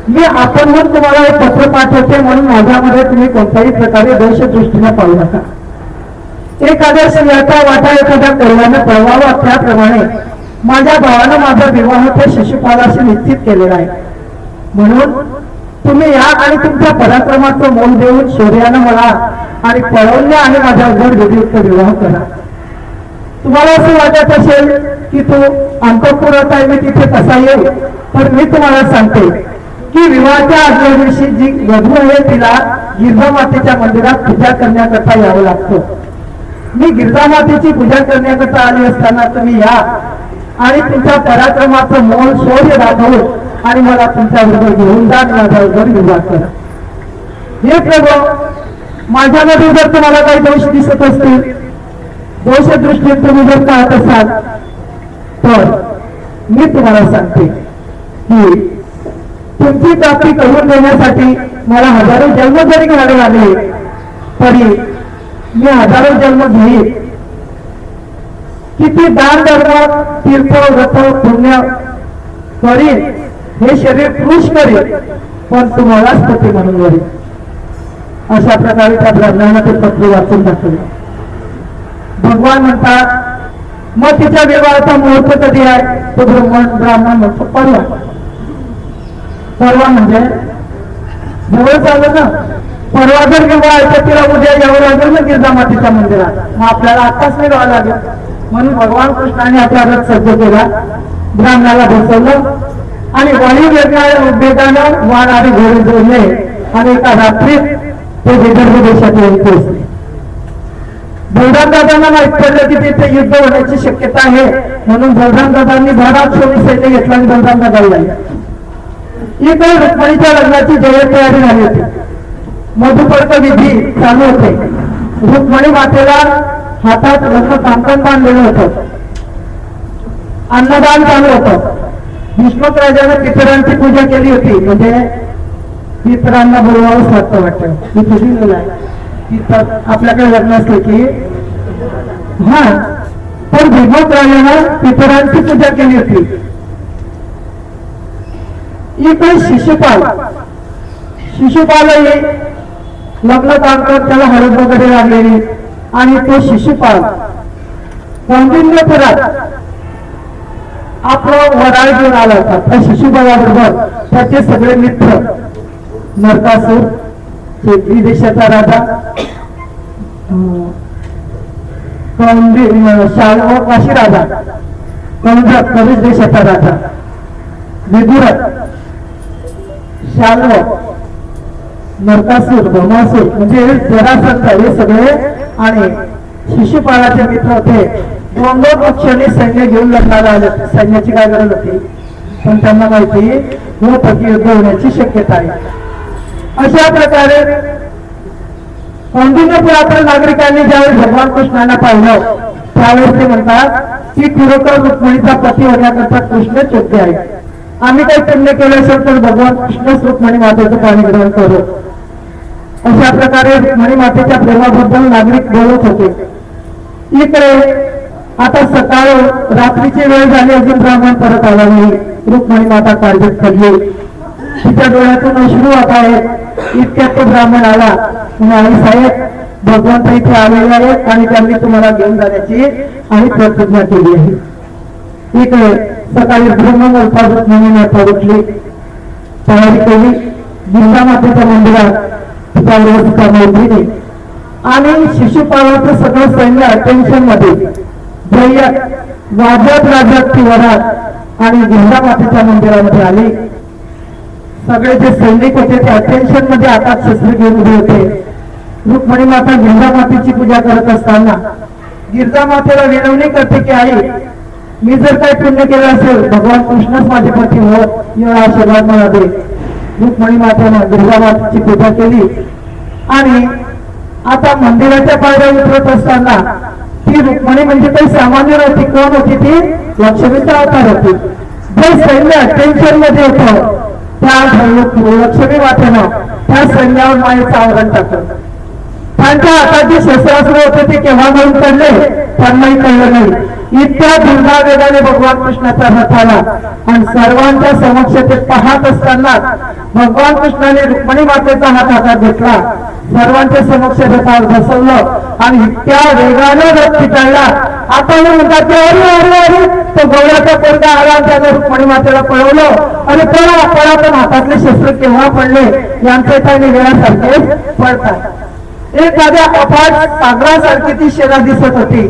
मी आपण म्हणून तुम्हाला एक पत्र पाठवते, म्हणून माझ्यामध्ये तुम्ही कोणत्याही प्रकारे दोषदृष्टीने पाहू नका. एखाद्या स्त्रियाचा वाटा एखाद्या कल्याण पळवावा, त्याप्रमाणे माझ्या भावानं माझा विवाह त्या शिशुपालाशी निश्चित केलेला आहे. म्हणून तुम्ही या आणि तुमच्या पराक्रमाचं मोल देऊन शौर्यानं मला आणि पळवण्या आणि माझ्या घर विधियुक्त विवाह करा. तुम्हाला असं वाटत असेल की तू अंतःपुरात आहे, मी तिथे कसा येऊ, तर मी तुम्हाला सांगते की विवाहाच्या आदल्या दिवशी जी वधू आहे तिला गिरजामातेच्या मंदिरात पूजा करण्याकरता यावं लागतं. मी गिरजामातेची पूजा करण्याकरता आली असताना तुम्ही या आणि तुमच्या पराक्रमाचं मोल शौर्य दाखवून आणि मला तुमच्याबरोबर घेऊन जा आणि माझ्याबरोबर विवाह करा. हे प्रभू, माझ्यामध्ये जर तुम्हाला काही दोष दिसत असतील, दोषदृष्टीने तुम्ही जर पाहत असाल, तर मी तुम्हाला सांगते की तुमची प्राप्ती करून देण्यासाठी मला हजारो जन्म जरी घ्यावे लागले तरी मी हजारो जन्म घेईन. किती दान धर्म तीर्थ व्रत पुण्य करीन, हे शरीर पुरुष करेल, पण तुम्हालाच पती म्हणून वरील. अशा प्रकारे त्या ब्राह्मणाला ते पत्र वाचून दाखवले. भगवान म्हणतात, मग तिच्या विवाहाचा मुहूर्त कधी आहे, तो ब्राह्मण म्हणतो परवा. परवा म्हणजे जवळ चाललं ना. परवा जर विवाह आहे तर तिला उद्या यावं लागेल ना गिरजामातेच्या मंदिरात. मग आपल्याला आत्ताच नाही जावं लागेल. म्हणून भगवान कृष्णाने आपला रथ सज्ज केला, ब्राह्मणाला बसवलं आणि वाणी वेगानं वाण आणि घोडे जोडले आणि एका रात्रीत ते विदर्भ देशात येऊन पोहोचले. बलराम दादांना माहित पडलं की तिथे युद्ध होण्याची शक्यता आहे, म्हणून बलराम दादांनी भरात सोनी सैन्य घेतला आणि बलराम दादाला इकडे रुक्मिणीच्या लग्नाची जय्यत तयारी झाली होती. मधुपर्क विधी चालू होते. रुक्मिणी मातेला हातात लग्न कांकण बांधलेलं होतं, अन्नदान चालू होतं. भीष्मक राजाने पितरांची पूजा केली होती, म्हणजे पितरांना बोलवावंच लागतं वाटतं. मी तुझी मुलं आहे, आपल्याकडे लग्न असले की हा, पण भीष्मक राजाने पितरांची पूजा केली होती. इकडे शिशुपालही लग्न कांकण, त्याला हळद वगैरे लागलेली आणि तो शिशुपाल कौंडिन्यपुरात आपलं वराळ घेऊन आला होता. त्या शिशुपालाबरोबर त्याचे सगळे मित्र, नरकासूर चेत्री देशाचा राजा, काशी राजा, कंधक कविश देशाचा राजा, विदुरथ, शाल्व, नरकासूर, भौमासूर म्हणजे जरासंध, हे सगळे आणि शिशुपालाचे मित्र होते. दोन पक्षांनी सैन्य घेऊन लढायला आले. सैन्याची काय गरज होती, पण त्यांना माहिती होतं की युद्ध होण्याची शक्यता आहे. अशा प्रकारे कौंडिन्यपुरातील नागरिकांनी ज्यावेळी भगवान कृष्णांना पाहिलं त्यावेळेस ते म्हणतात की खरोखर रुक्मिणीचा पती होण्याकरता कृष्णच योग्य आहे. आम्ही काही पुण्य केलं असेल तर भगवान कृष्णच रुक्मिणी मातेचं पाणी ग्रहण करू. अशा प्रकारे रुक्मिणी मातेच्या प्रेमाबद्दल नागरिक बोलत होते. इकडे आता सकाळ रात्रीची वेळ झाली, अजून ब्राह्मण परत आला नाही. रुक्मिणी माता काळजीत पडली, तिच्या डोळ्यातून अश्रू वाहत आहेत. इतक्यात तो ब्राह्मण आला आणि साहेब, भगवंत इथे आलेले आहेत आणि त्यांनी तुम्हाला घेऊन जाण्याची आणि प्रतिज्ञा केली आहे. इकडे सकाळी ब्रह्ममुहूर्तात रुक्मिणी माता उठली, तयारी केली. गिरजामातेच्या मंदिरात तिच्याबरोबर तिच्या मैत्रिणी आणि शिशुपालाचं सगळं सैन्य अटेन्शन मध्ये जय्यत वाजत राजत ती वरात आणि गिरजामातेच्या मंदिरामध्ये आली. सगळे जे सैनिक होते ते अटेन्शन मध्ये हातात शस्त्र घेऊन उभे होते. रुक्मिणी माता गिरजामातेची पूजा करत असताना गिरजामातेला विनवणी करते की आई, मी जर काही पुण्य केलं असेल, भगवान कृष्णच माझे पती हो, एवढा आशीर्वाद मला दे. रुक्मिणी मातेने गिरजामातेची पूजा केली आणि आता मंदिराच्या पायऱ्या उतरत असताना ती रुक्मिणी म्हणजे काही सामान्य नव्हती. कोण होती ती? लक्ष्मीचा अवतार होती. जे सैन्य टेन्शन मध्ये होतं त्या लक्ष्मी मातेनं त्या सैन्यावर मायेचं आवरण टाकलं. त्यांच्या हातात जे शस्त्रास्त्र होते ते केव्हा घेऊन पडले त्यांनाही कळलं नाही. इतक्या दुर्गा वेगाने भगवान कृष्णाचा रथ आला आणि सर्वांच्या समक्ष ते पाहत असताना भगवान कृष्णाने रुक्मिणी मातेचा हात हातात घेतला, सर्वांच्या समक्ष रथावर बसवलं आणि इतक्या वेगाने रथ पिटाळला. आता हे म्हणतात की अरे अरे अरे तो गौऱ्याचा पोरगा आला, त्याने रुक्मिणी मातेला पळवलं आणि पळा पळा, पण हातातले शस्त्र केव्हा पडले यांचे काही वेळासारखे पडतात. एखाद्या अफाट सागरासारखी ती सेना दिसत होती.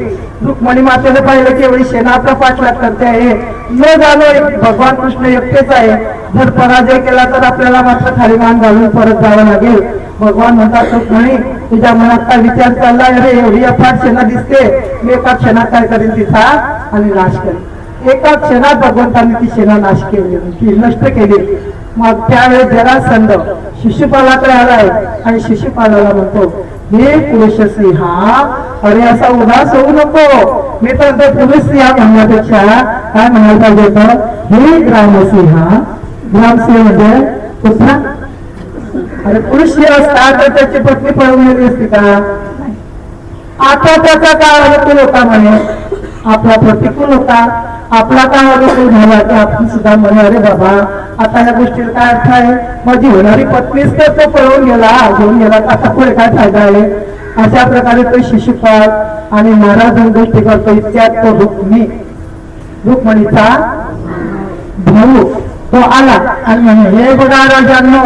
रुक्मिणी मातेने पाहिलं की एवढी सेना आपला पाठलाग करते आहे, न जाणो भगवान कृष्ण एकटेच आहे, जर पराजय केला तर आपल्याला मात्र खाली मान घालून परत जावं लागेल. भगवान म्हणतात रुक्मिणी तुझ्या मनात काय विचार चाललाय, अरे एवढी अफाट सेना दिसते, मी एका क्षणात काय करेन तिचा आणि नाश करेन. एका क्षणात भगवंतांनी ती सेना नाश केली, ती नष्ट केली. मग त्यावेळेस जरासंध शिशुपालाकडे आलाय आणि शिशुपालाला म्हणतो हे पुरुषसिंहा, अरे असा उदास होऊ नको, मी तर पुरुषसिंहा म्हणण्यापेक्षा काय म्हणायला पाहिजे होतं, हे ग्रामसिंहा. ग्रामसिंह म्हणजे कुठला, अरे पुरुष असता तर त्याची पत्नी पळून गेली असती का. आता त्याचा काळ अनुकूल होता म्हणे, आपला प्रतिकूल होता. आपला काळ अनुकूल झाला की आपण सुद्धा म्हणे अरे बाबा आता या गोष्टीला काय अर्थ आहे, माझी होणारी पत्नीच तर तो पळून गेला, घेऊन गेला, आता पुढे काय फायदा आहे. अशा प्रकारे तो शिशुपाल आणि महाराज गोष्टी करतो. इतक्यात तो रुक्मिणीचा भाऊ तो आला आणि म्हणे हे बघा राजांनो,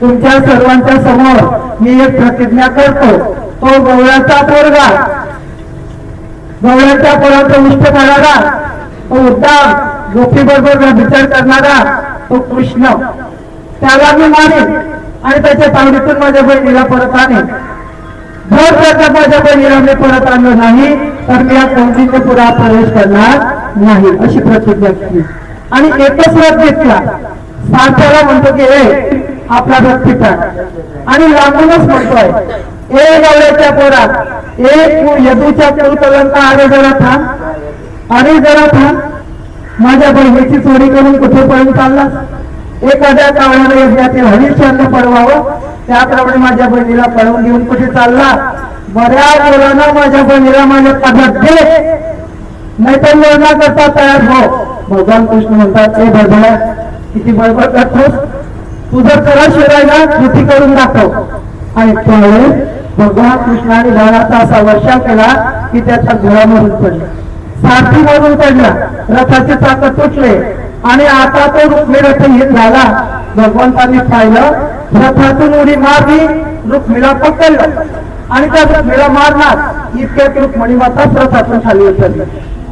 तुमच्या सर्वांच्या समोर मी एक प्रतिज्ञा करतो, तो गवळ्याचा पोरगा, गवळ्याच्या पोराचा उष्ट करणारा, तो उद्दाम गोपी बरोबर विचार करणारा तो कृष्ण, त्याला मी मारेन आणि त्याच्या तावडीतून माझ्या बहिणीला परत आणेन. जर त्याच्या माझ्या बहिणीला मी परत आणलं नाही तर मी या कौंडिण्यपुरात प्रवेश करणार नाही, अशी प्रतिज्ञा केली. आणि एकच रथ घेतला. सारख्याला म्हणतो की हे आपला रथ पिटा आणि लांबूनच म्हणतोय ए गवळ्याच्या पोरात, एक यदूच्या कुलकलंका, अरे जरा थांब, अरे जरा थांब, माझ्या बहिणीची चोरी करून कुठे पळून चाललास. एखाद्या कावळ्याने यज्ञातील हरिश्चंद्र पळवावं त्याप्रमाणे माझ्या बहिणीला पळवून घेऊन कुठे चालला. बऱ्याच मुलांना माझ्या बहिणीला माझ्या ताब्यात दे, नाहीतर लढा करता तयार हो. भगवान कृष्ण म्हणतात हे बळबळ किती बळबळ करतोस, तू जर करा शिरायला कृती करून दाखव. आणि त्यावेळेस भगवान कृष्णाने बाणाचा असा वर्षाव केला की त्याचा घोडामधून पडला, सारथी मधून पडला, रथाचे चाक तुटले आणि आता तो रुक्मिणी रथहीन झाला. भगवंतांनी पाहिलं, रथातून उडी मारली, रुक्मिणीला पकडलं आणि त्या रुक्मिणीला मारणार इतक्यात रुक्मिणी माताच रथातून खाली उतरली.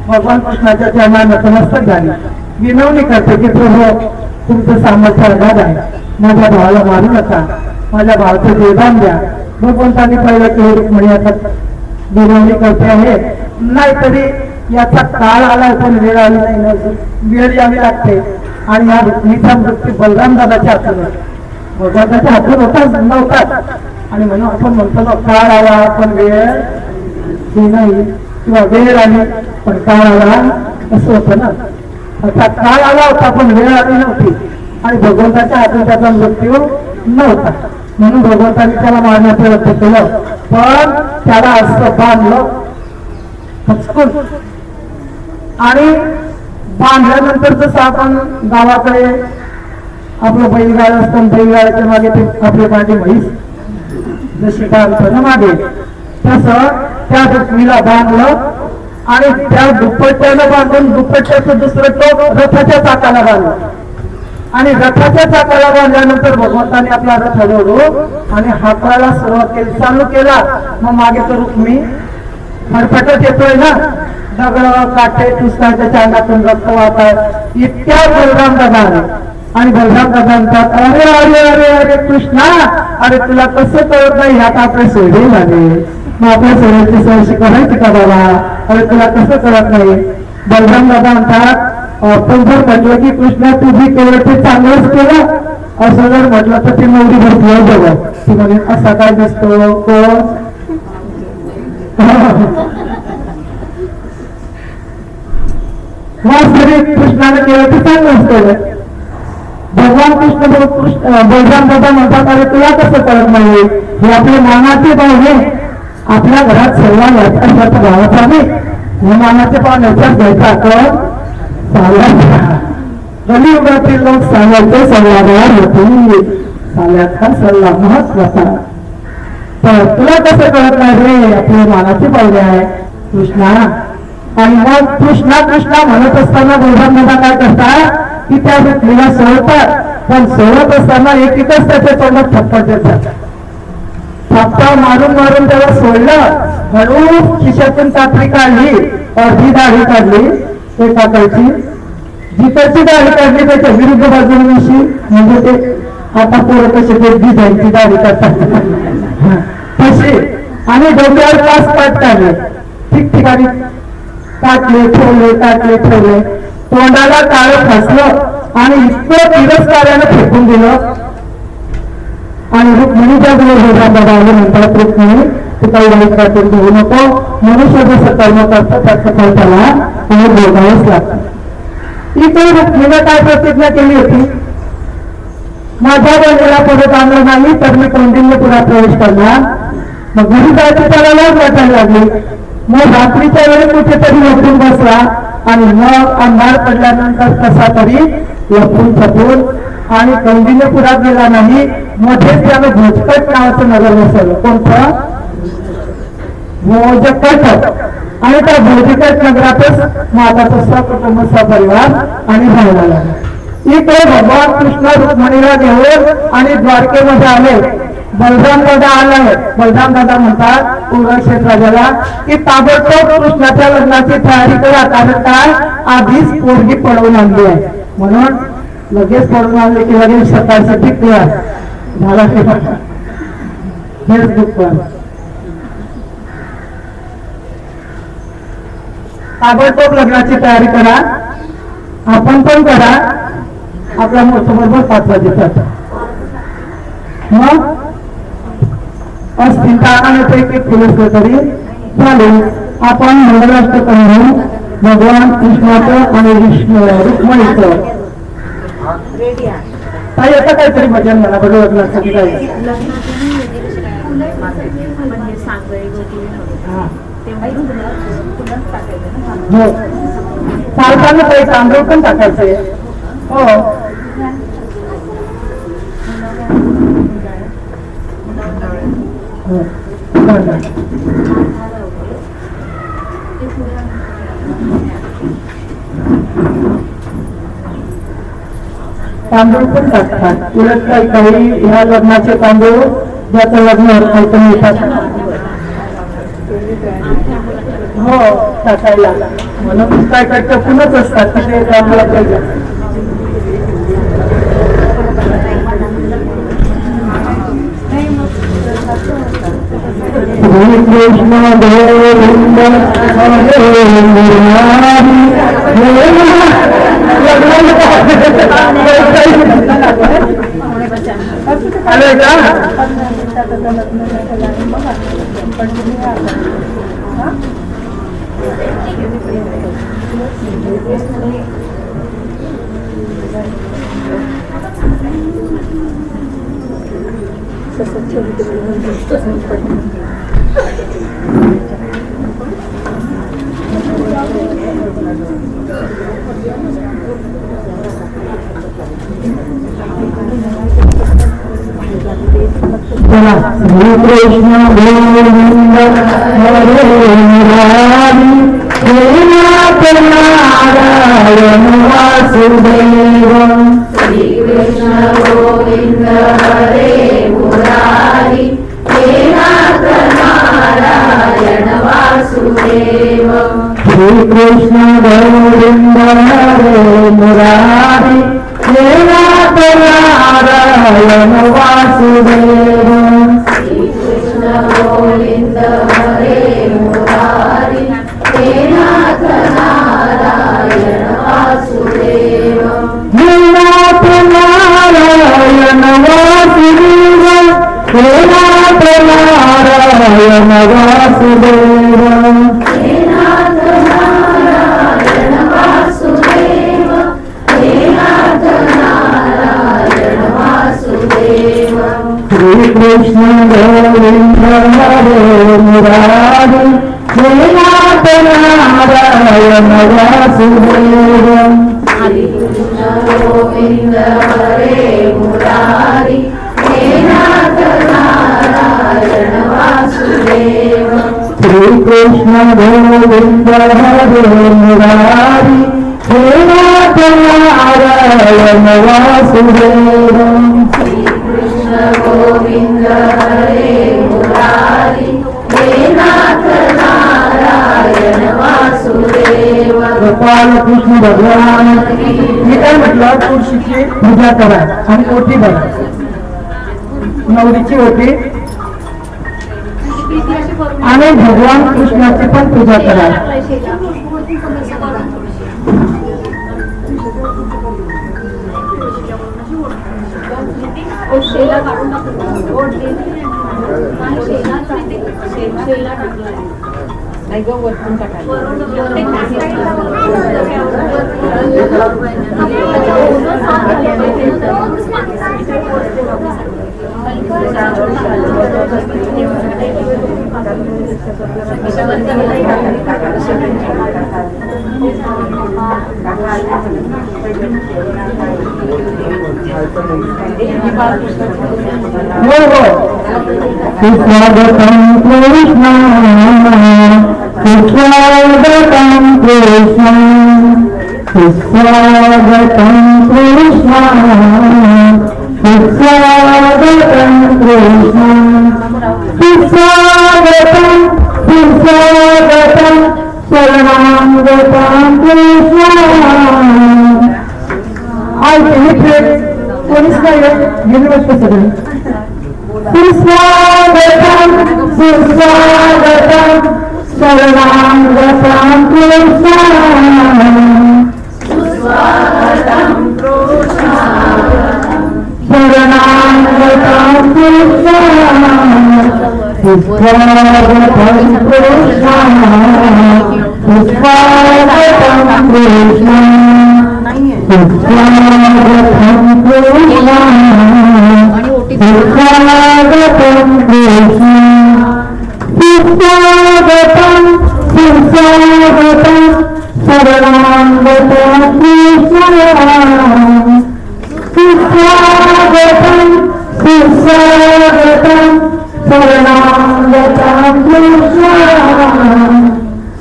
भगवान कृष्णाच्या चरणांना नतमस्तक झाली, विनवणी करते की प्रभू तुमचं सामर्थ्य अगाध आहे, माझ्या भावाला मारू नका, माझ्या भावाचं देवान द्या. भगवंतांनी पाहिलं की रुक्मिणी आता विनवणी करते आहे, नाहीतरी याचा काळ आला पण वेळ आली नाही, वेळ यावी लागते. आणि या रुक्मिणीचा मृत्यू बलराम दादाच्या हातून, भगवंताच्या हातून होताच नव्हताच. आणि म्हणून आपण म्हणतो ना काळ आला पण वेळ नाही, किंवा वेळ आली पण काळ आला, असं होतं ना. अर्थात काळ आला होता पण वेळ आली नव्हती आणि भगवंताच्या हातून त्याचा मृत्यू नव्हता. म्हणून भगवंतांनी त्याला मारण्याचा प्रयत्न केलं, पण त्याला असं बांधलं हचकून. आणि बांधल्यानंतर जसं आपण गावाकडे आपलं बैलगाड असतं, बैलगाड्याच्या मागे ते आपले माझे म्हैस जशी बांधतो ना मागे, तसं त्या रुक्मिणीला बांधलं आणि त्या दुपट्ट्यानं बांधून दुपट्ट्याचं दुसरं टोक रथाच्या चाकाला बांधलं. आणि रथाच्या चाकाला बांधल्यानंतर भगवंताने आपला रथ हलवलो आणि हाताला सुरुवात केली, चालू केला. मग मागे तर रुक्मिणी फडफटत येतोय ना, दगड काटे टुसका त्याच्या अंगातून रक्त वाहत आहे. इतक्या बलराम दादा आले आणि बलराम दादा म्हणतात अरे अरे अरे अरे कृष्णा, अरे तुला कसं कळत नाही, ह्यात आपले सोयरे झाले, मग आपल्या सोयऱ्याची सोयशी करायची का बाबा, अरे तुला कसं कळत नाही. बलराम दादा म्हणतात आपण जर म्हटलं की कृष्णा तुझी केलं ते चांगलंच केलं, असं जर म्हटलं तर ती नवरी भरती आहे बघा, ती म्हणे असा काय दिसतो कोण. कृष्णाने केलं ते चांगलंच केलं. भगवान कृष्ण बलराम दादा म्हणतात अरे तुला कसं कळत नाही, हे आपले मानाचे भाऊ हे आपल्या घरात सर्व याचा भावाचा नाही हे मानाचे पाहुण्याचाच घ्यायचा आपण साल्याचा कलियुगातील लोक साल्याचे सल्लागार होते साल्याचा सल्ला महत्वाचा. तर तुला कसं कळत नाही रे आपल्या मानाचे पाहुणे आहे कृष्णा. आणि मग कृष्णा कृष्णा म्हणत असताना दोघांना काय करतात की त्या रुक्मिणीला सोडतात. पण सोडत असताना एकच त्याच्या तोंडात थप्पड देतात. थप्पा मारून मारून त्याला सोडलं. हळू खिशातून कात्री काढली अर्धी दाढी काढली एका कडची. जिकडची दाढी काढली त्याच्या विरुद्ध बाजूने अशी म्हणजे ते आता पोरं कसे ते डिझाईनची दाढी काढतात तशी. आणि डोक्यावर 5 पाट काढले ठिकठिकाणी काटले ठेवले. तोंडाला काळं फासलं आणि इतकं तिरस्कारानं फेकून दिलं. आणि रुक्मिणीच्या जवळ आले म्हणतात रुक्मिणी तू काही वाईट वाटून घेऊ नको. मनुष्य जसं कर्म करतं त्याचं फळ त्याला आणि भोगावंच लागतं. इथे रुक्मिणीने काय प्रतिज्ञा केली होती माझ्या बहिणीला परत आणलं नाही तर मी कौंडिल्यपुरात प्रवेश करणार. मग घरी जायचं त्याला लाज वाटायला लागली. मग रात्रीच्या वेळी कुठेतरी लपून बसला आणि मग अंधार पडल्यानंतर कसा तरी लपून छपून आणि कौंडिल्यपुरात गेला नाही. मध्येच त्यानं भोजकट नावाचं नगर बसवलं. कोणतं भोजकट. आणि त्या भोजकट नगरातच माताचं सकुटुंब सपरिवार आणि राहायला लागला. इकडे भगवान कृष्ण रुक्मिणीला घेऊन आणि द्वारकेमध्ये आले. बलराम दादा आलाय. बलराम दादा म्हणतात उर्वशित राजाला की ताबडतोब कृष्णाच्या लग्नाची तयारी करा. कारण काय आधीच पोरगी पळवून आणली आहे. म्हणून लगेच पळून आणले की लगेच सकाळसाठी तयार झाला की हेच दुःख. ताबडतोब लग्नाची तयारी करा. आपण पण करा. आपल्या मोठं बरोबर 5 वाजेचा मग असतील तर एक फुलसलं तरी चालेल. आपण मंगलाष्टक म्हणून भगवान कृष्णाचं आणि रुक्मिणीचं काही आता काहीतरी भजन म्हणा बरं लग्नासाठी काय हो चालताना काही तांदूळ पण टाकायचे. हो तांदूळ पण टाकतात. उलट काही ह्या लग्नाचे तांदूळ ज्याचं लग्न होत नाही तर येतात हो टाकायला. म्हणून काय काय टपूनच असतात तिथे आम्हाला पाहिजे. कृष्ण गोविंद अरे का श्री कृष्ण गोविंद हरे मुरारी नारायण वासुदेव. श्री कृष्ण गोविंद हरे मुरारी नारायण वासुदेव. श्री कृष्ण गोविंद हरे मुरारी नारायण वासुदेव. श्री कृष्ण गोविंद हरे मुरारी नाथ नारायण वासुदेव. नाथ नारायण वासुदेव. नाथ नारायण वासुदेव. श्री कृष्ण गोविंद हरे मुरारी नारायण वासुदेव हरे कृष्ण गोविंद हरे मुरारी हे नाथ नारायण वासुदेव श्री कृष्ण गोविंद हरे मुरारी हे नाथ नारायण वासुदेव श्री कृष्ण गोविंद हरे मुरारी हे नाथ नारायण वासुदेव गोपाल कृष्ण भगवान मी काय म्हटलं तुळशीची पूजा करा आणि ओटी भरा नवरीची ओटी आणि भगवान कृष्णाची पण पूजा करा स्वागतम कृष्ण स्वागतम कृष्ण स्वागतम कृष्ण स्वागतम कृष्ण स्वागतम स्वागतम शरणागतम कृष्ण आज कोणीच नाही गेली वाटतं सगळे सुस्वागतम सुस्वागतम शरणागतम कृष्ण सुस्वागतम कृष्ण शरणागतम कृष्ण सुस्वागतम कृष्ण सुस्वागतम कृष्ण सुस्वागतम कृष्ण सुस्वागतम कृष्ण सुस्वागतम सुस्वागतम शरणागतम कृष्ण सुस्वागतम सुस्वागतम शरणागतम कृष्ण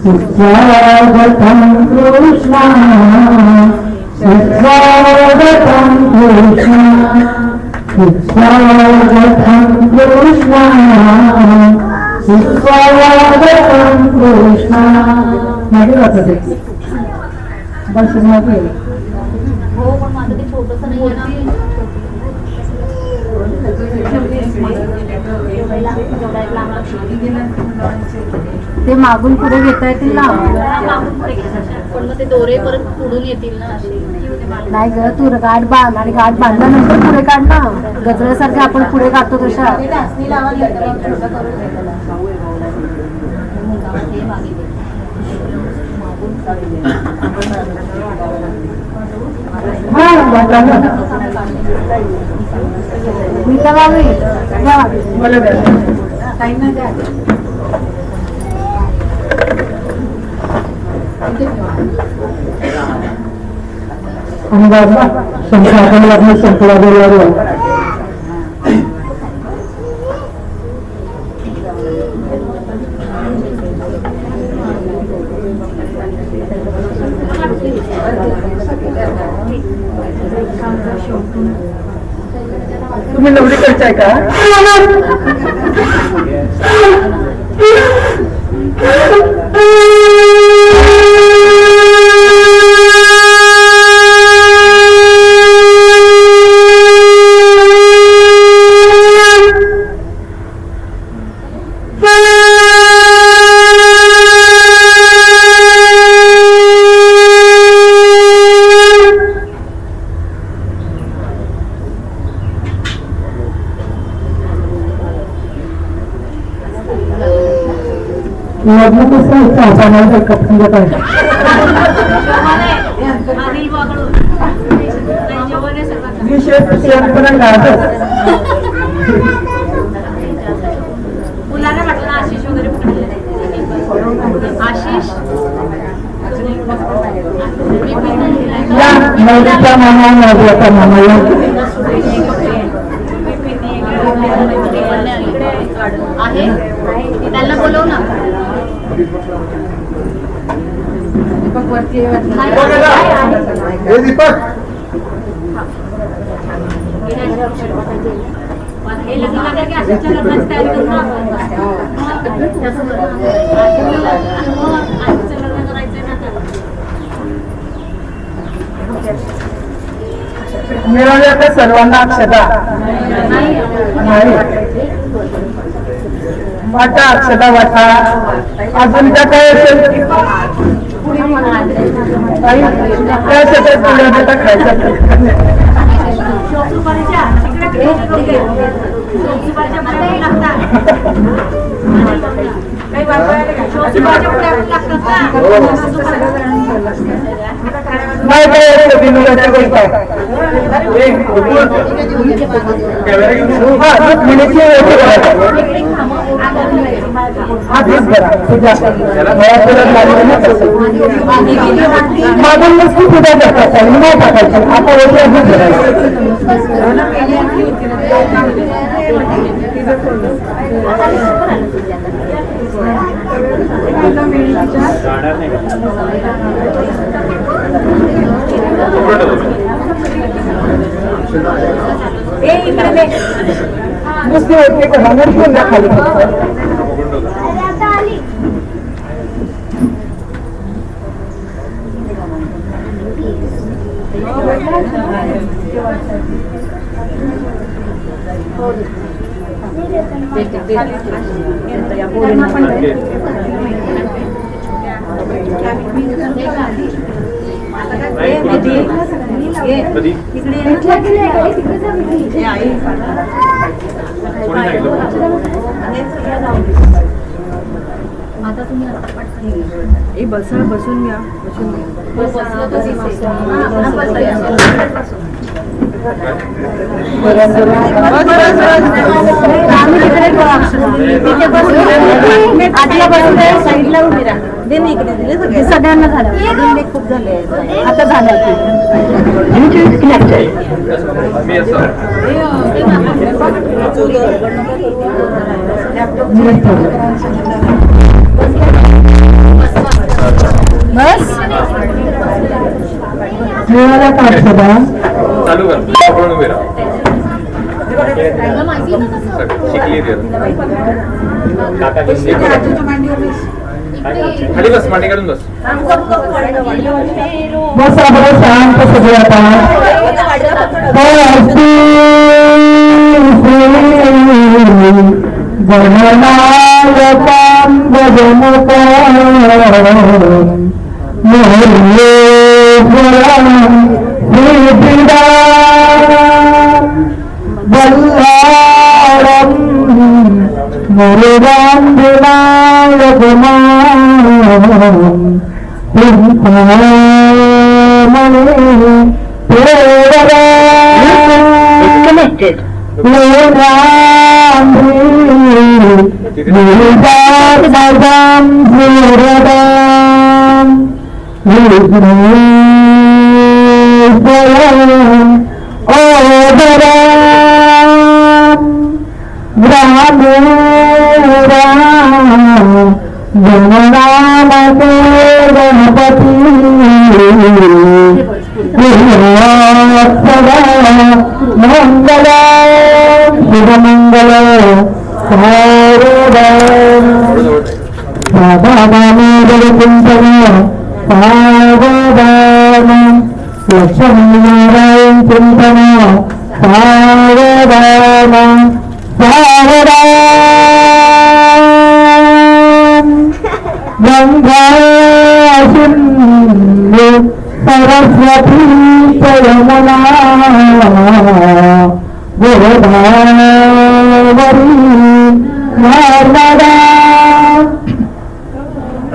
सुस्वागतम कृष्ण सुस्वागतम कृष्ण सुस्वागतम कृष्ण सुस्वागतम कृष्ण मागे जातं ते बस मागे हो पण माझं ते छोटंसं नाही आहे ते मागून पुढे घेता येतील ना पण मग ते दोरे परत पुढून येतील ना असे नाही ग तू गाठ बांध आणि गाठ बांधल्यानंतर पुढे काढ ना गजऱ्यासारखे आपण पुढे काढतो तशा तुम्ही नवरी करताय का लग्न कसं चहा कपडे पाहिजे मुलांना म्हटलं आशिष वगैरे आशिष माझा मामा माझ्याचा मामा या आहे त्यांना बोलव ना. दीपक हे लग्न झालं की आजच्या लग्नाची तयारी करू ना. आजचं लग्न करायचंय ना त्याला. मिळाल्या तर सर्वांना अक्षता नाही वाटा अक्षता वाटा अजून का काय असेल काय सगळं तुला देता खायचं नाही काय विनोदाची गोष्ट आहे मागून नसती सुद्धा टाकायचं नाही टाकायचं आता नुसती होते का हंगर घेऊन द्या खाली आता तुम्ही बसून घ्या सगळ्यांना झालं खूप झाले आता झालं बस मिळाला का अक्षता चालू कर पकडून उभे राहा. माहिती ना तसं. शिकली रे काका खाली बस मांडी काढून बस. बस आपण शांत सगळे आता लक्ष्मीनारायण चिंतन गंगा सिंधु सरस्वती यमुना गोदावरी नर्मदा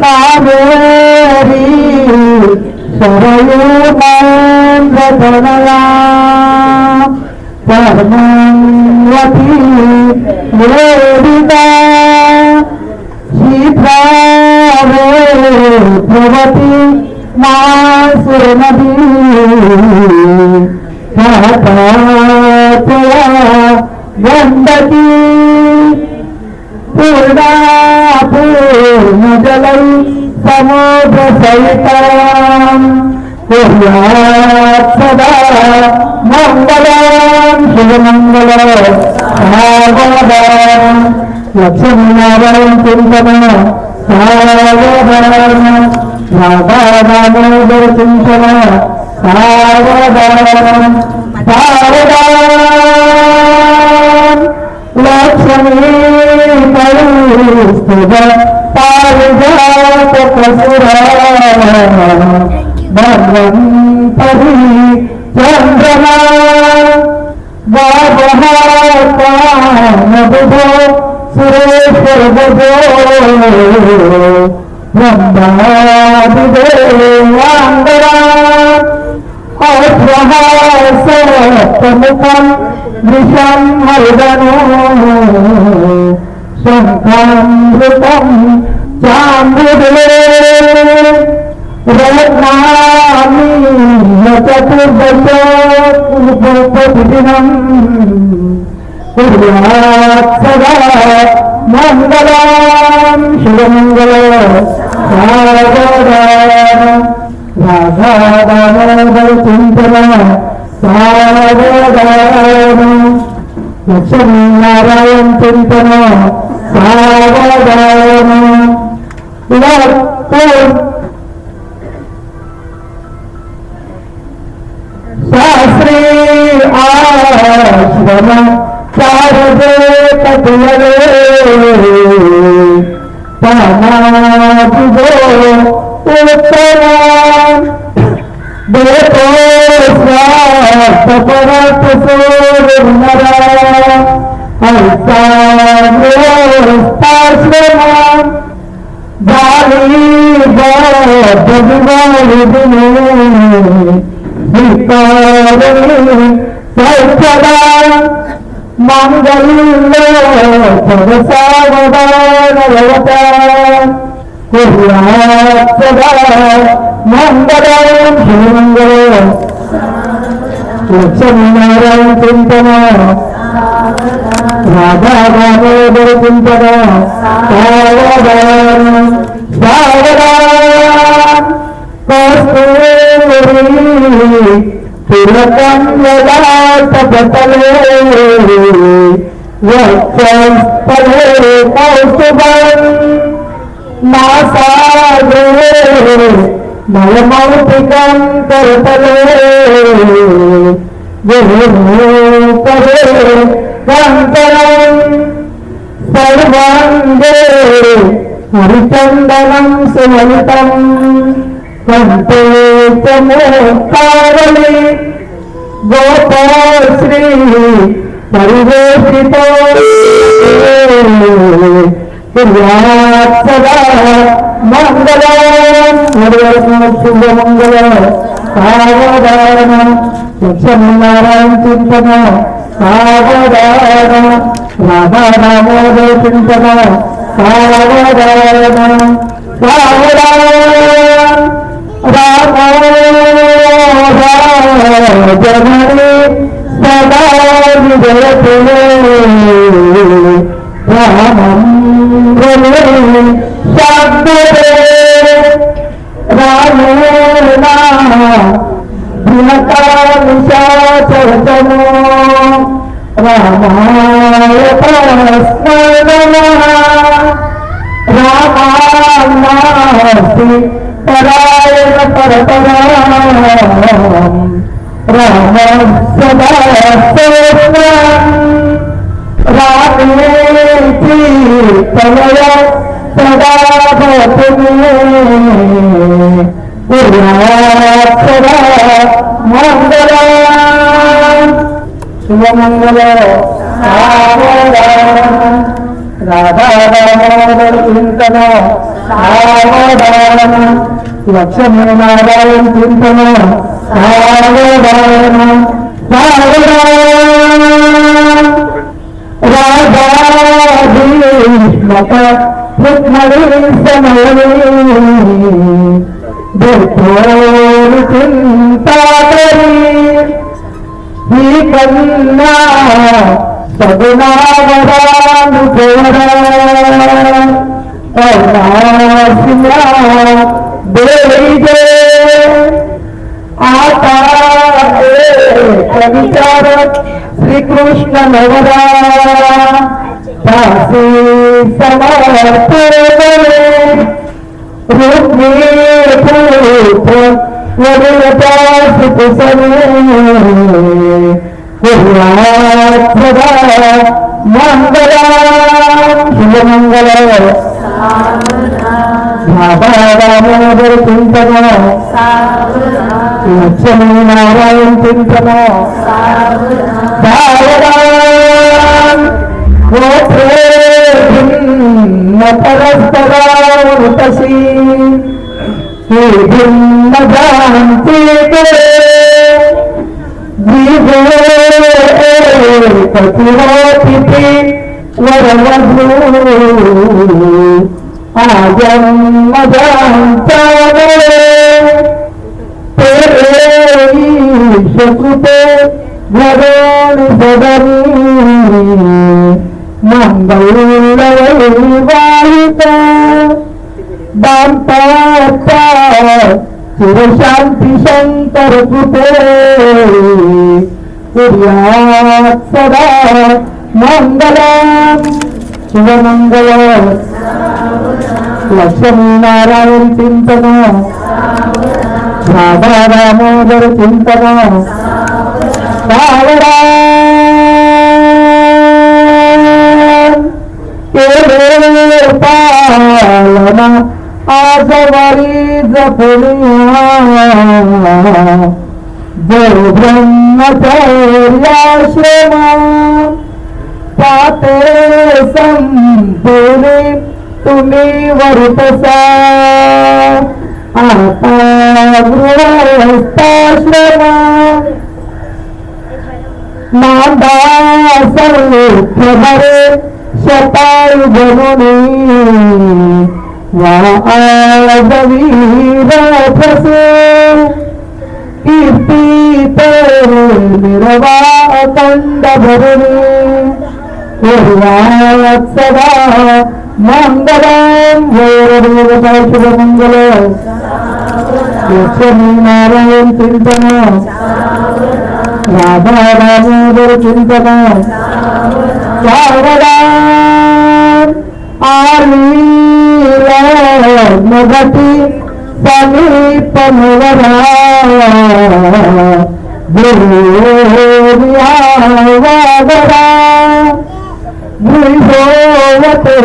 कावेरी सरयू महेंद्रतनया पद्मावती वेदिका शीतलाभवती मासुरनदी गंडकी पूर्णा पूर्ण जलै समुद्र सहितां कुर्यात् सदा मंगलं शिवमंगल सावधान लक्ष्मीनारायण चिंतन सावधान राधा दामोदर चिंतन सावधान सावधान लक्ष्मी करुस्तुभ पारिजात कसुरा भगवंतरी चंद्रमा बाबहाकामबुधो सुरेश्वर भजो ब्रह्मादिदेवांगरा अश्वहासप्तमुखं वृषं मर्दनो शङ्खामृतं चाम्बुदे रत्नानि चतुर्दश प्रतिदिनं कुर्यात् सदा मङ्गलं शिवमङ्गल सावधान राधा दामोदर चिंतन सावधान लक्ष्मीनारायण चिंतन सावधान शास्त्री आश्रम चारजे कपिलरे पानादिगो उत्तरा देतो स्वार्थ परत सोरनरा हरिताश्रमा बाली बदिने विकारिणी सौख्यदा मंगल्य सावधान भवता कुर्यात् सदा मंगलं शिवमंगल लक्ष्मीनारायण चिंतन राधा दामोदर चिंतन सावधान सावधान कस्तूरी तिलकं यदातपतले वक्षस्थले कौस्तुभं नासाग्रे नवमौक्तिकं करतले गुरुपरे कङ्कणं सर्वाङ्गे हरिचन्दनं सुललितं कंते च मोक्तावली गोपश्री परिवेशितो कुर्यात् सदा मङ्गलं शुभमङ्गल सावधान लक्ष्मीनारायण चिंतन सावधान राधा दामोदर चिंतन सावधान सावधान जननी सदा विजयते रामं रमे शाब्दे रामेणा निशाचरतमो रामाय प्रस्मरणः रामानास्ति परायण परतराम राम सदा सोत्वं रामेति तनया सदा भवतु मे कुर्यात् सदा मङ्गलं शुभमङ्गल सावधान राधा दामोदर चिंतन सावधान लक्ष्मीनारायण चिंतन सावधान सावधान राधाधीष्मत रुक्मणी समयी देखो चिंता करी ही कन्या सगुणावरानुकरा देवी गे आता विचार श्रीकृष्ण नवरा दासी समर्पणे रुक्मिणी वरुणता सुकुसने सदा मंगला शुभमंगल दामोदर चिंतन लक्ष्मी नारायण चिंतन परस्परावृतसी भिन्न जानते पतिरोतिथि वरवधू आजन्म जानता शकुते घरोण सदनी मंगलवाहिता दाम्पत्या चिरशांती शंकर कृते कुर्यात् सदा मंगलम् शुभमंगल लक्ष्मी नारायण चिंतन राधा दामोदर चिंतन पालना आजवरी जपुनिया जय ब्रह्मचर्याश्रम पाते संपूर्णे तुम्ही वरतसा आता गृहस्थाश्रम नांदा सर्वोच्च भरे शतायु जननी वाजवीर फसे कीर्तीत निर्वा अखंड भरणी पूर्वात सदा मंगलम वैरदेवता शुभमंगल लक्ष्मी नारायण चिंतन राधा दामोदर चिंतन मगती समीप मुवरा वागरा भूषोवते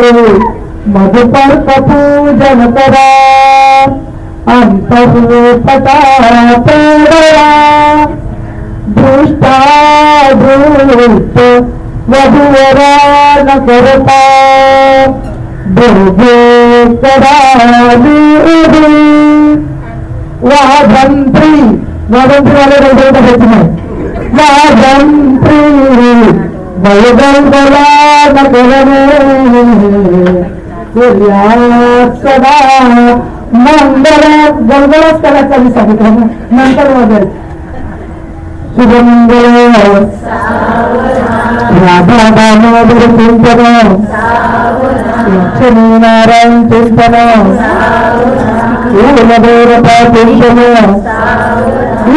मधुपर्क पूजन करा अंतर्पटा पेडया दृष्टादृष्ट वधुवरा न करता दुर्गे कराली उभी वाजंत्री वाले घ्यायचं नाही वाजंत्री वैगंगला न करणे सदा मंगल गलगलच करायचा मी सांगितलं नंतर वगैरे शुभमंगल राधा दामोदर चिंतन लक्ष्मी नारायण चिंतन देवता चिंतन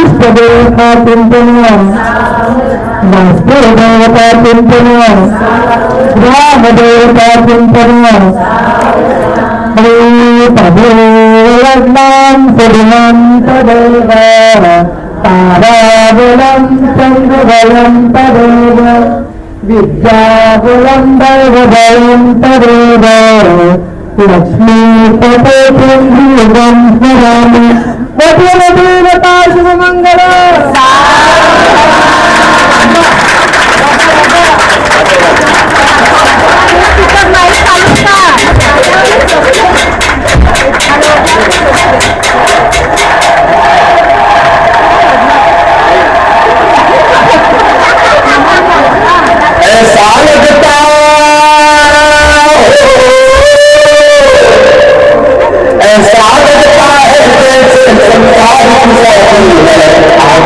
इष्टदेवता चिंतन देवता चिंतन ग्राम देवता चिंतन तदेवनां सुमंत देव ताराबलं चंद्रबलं तदेव विद्याबलं दैवबलं तदेव लक्ष्मीपते चन्द्रं स्मरामि देवता शुभमंगल ऐसा लगता है जैसे संसार की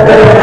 जय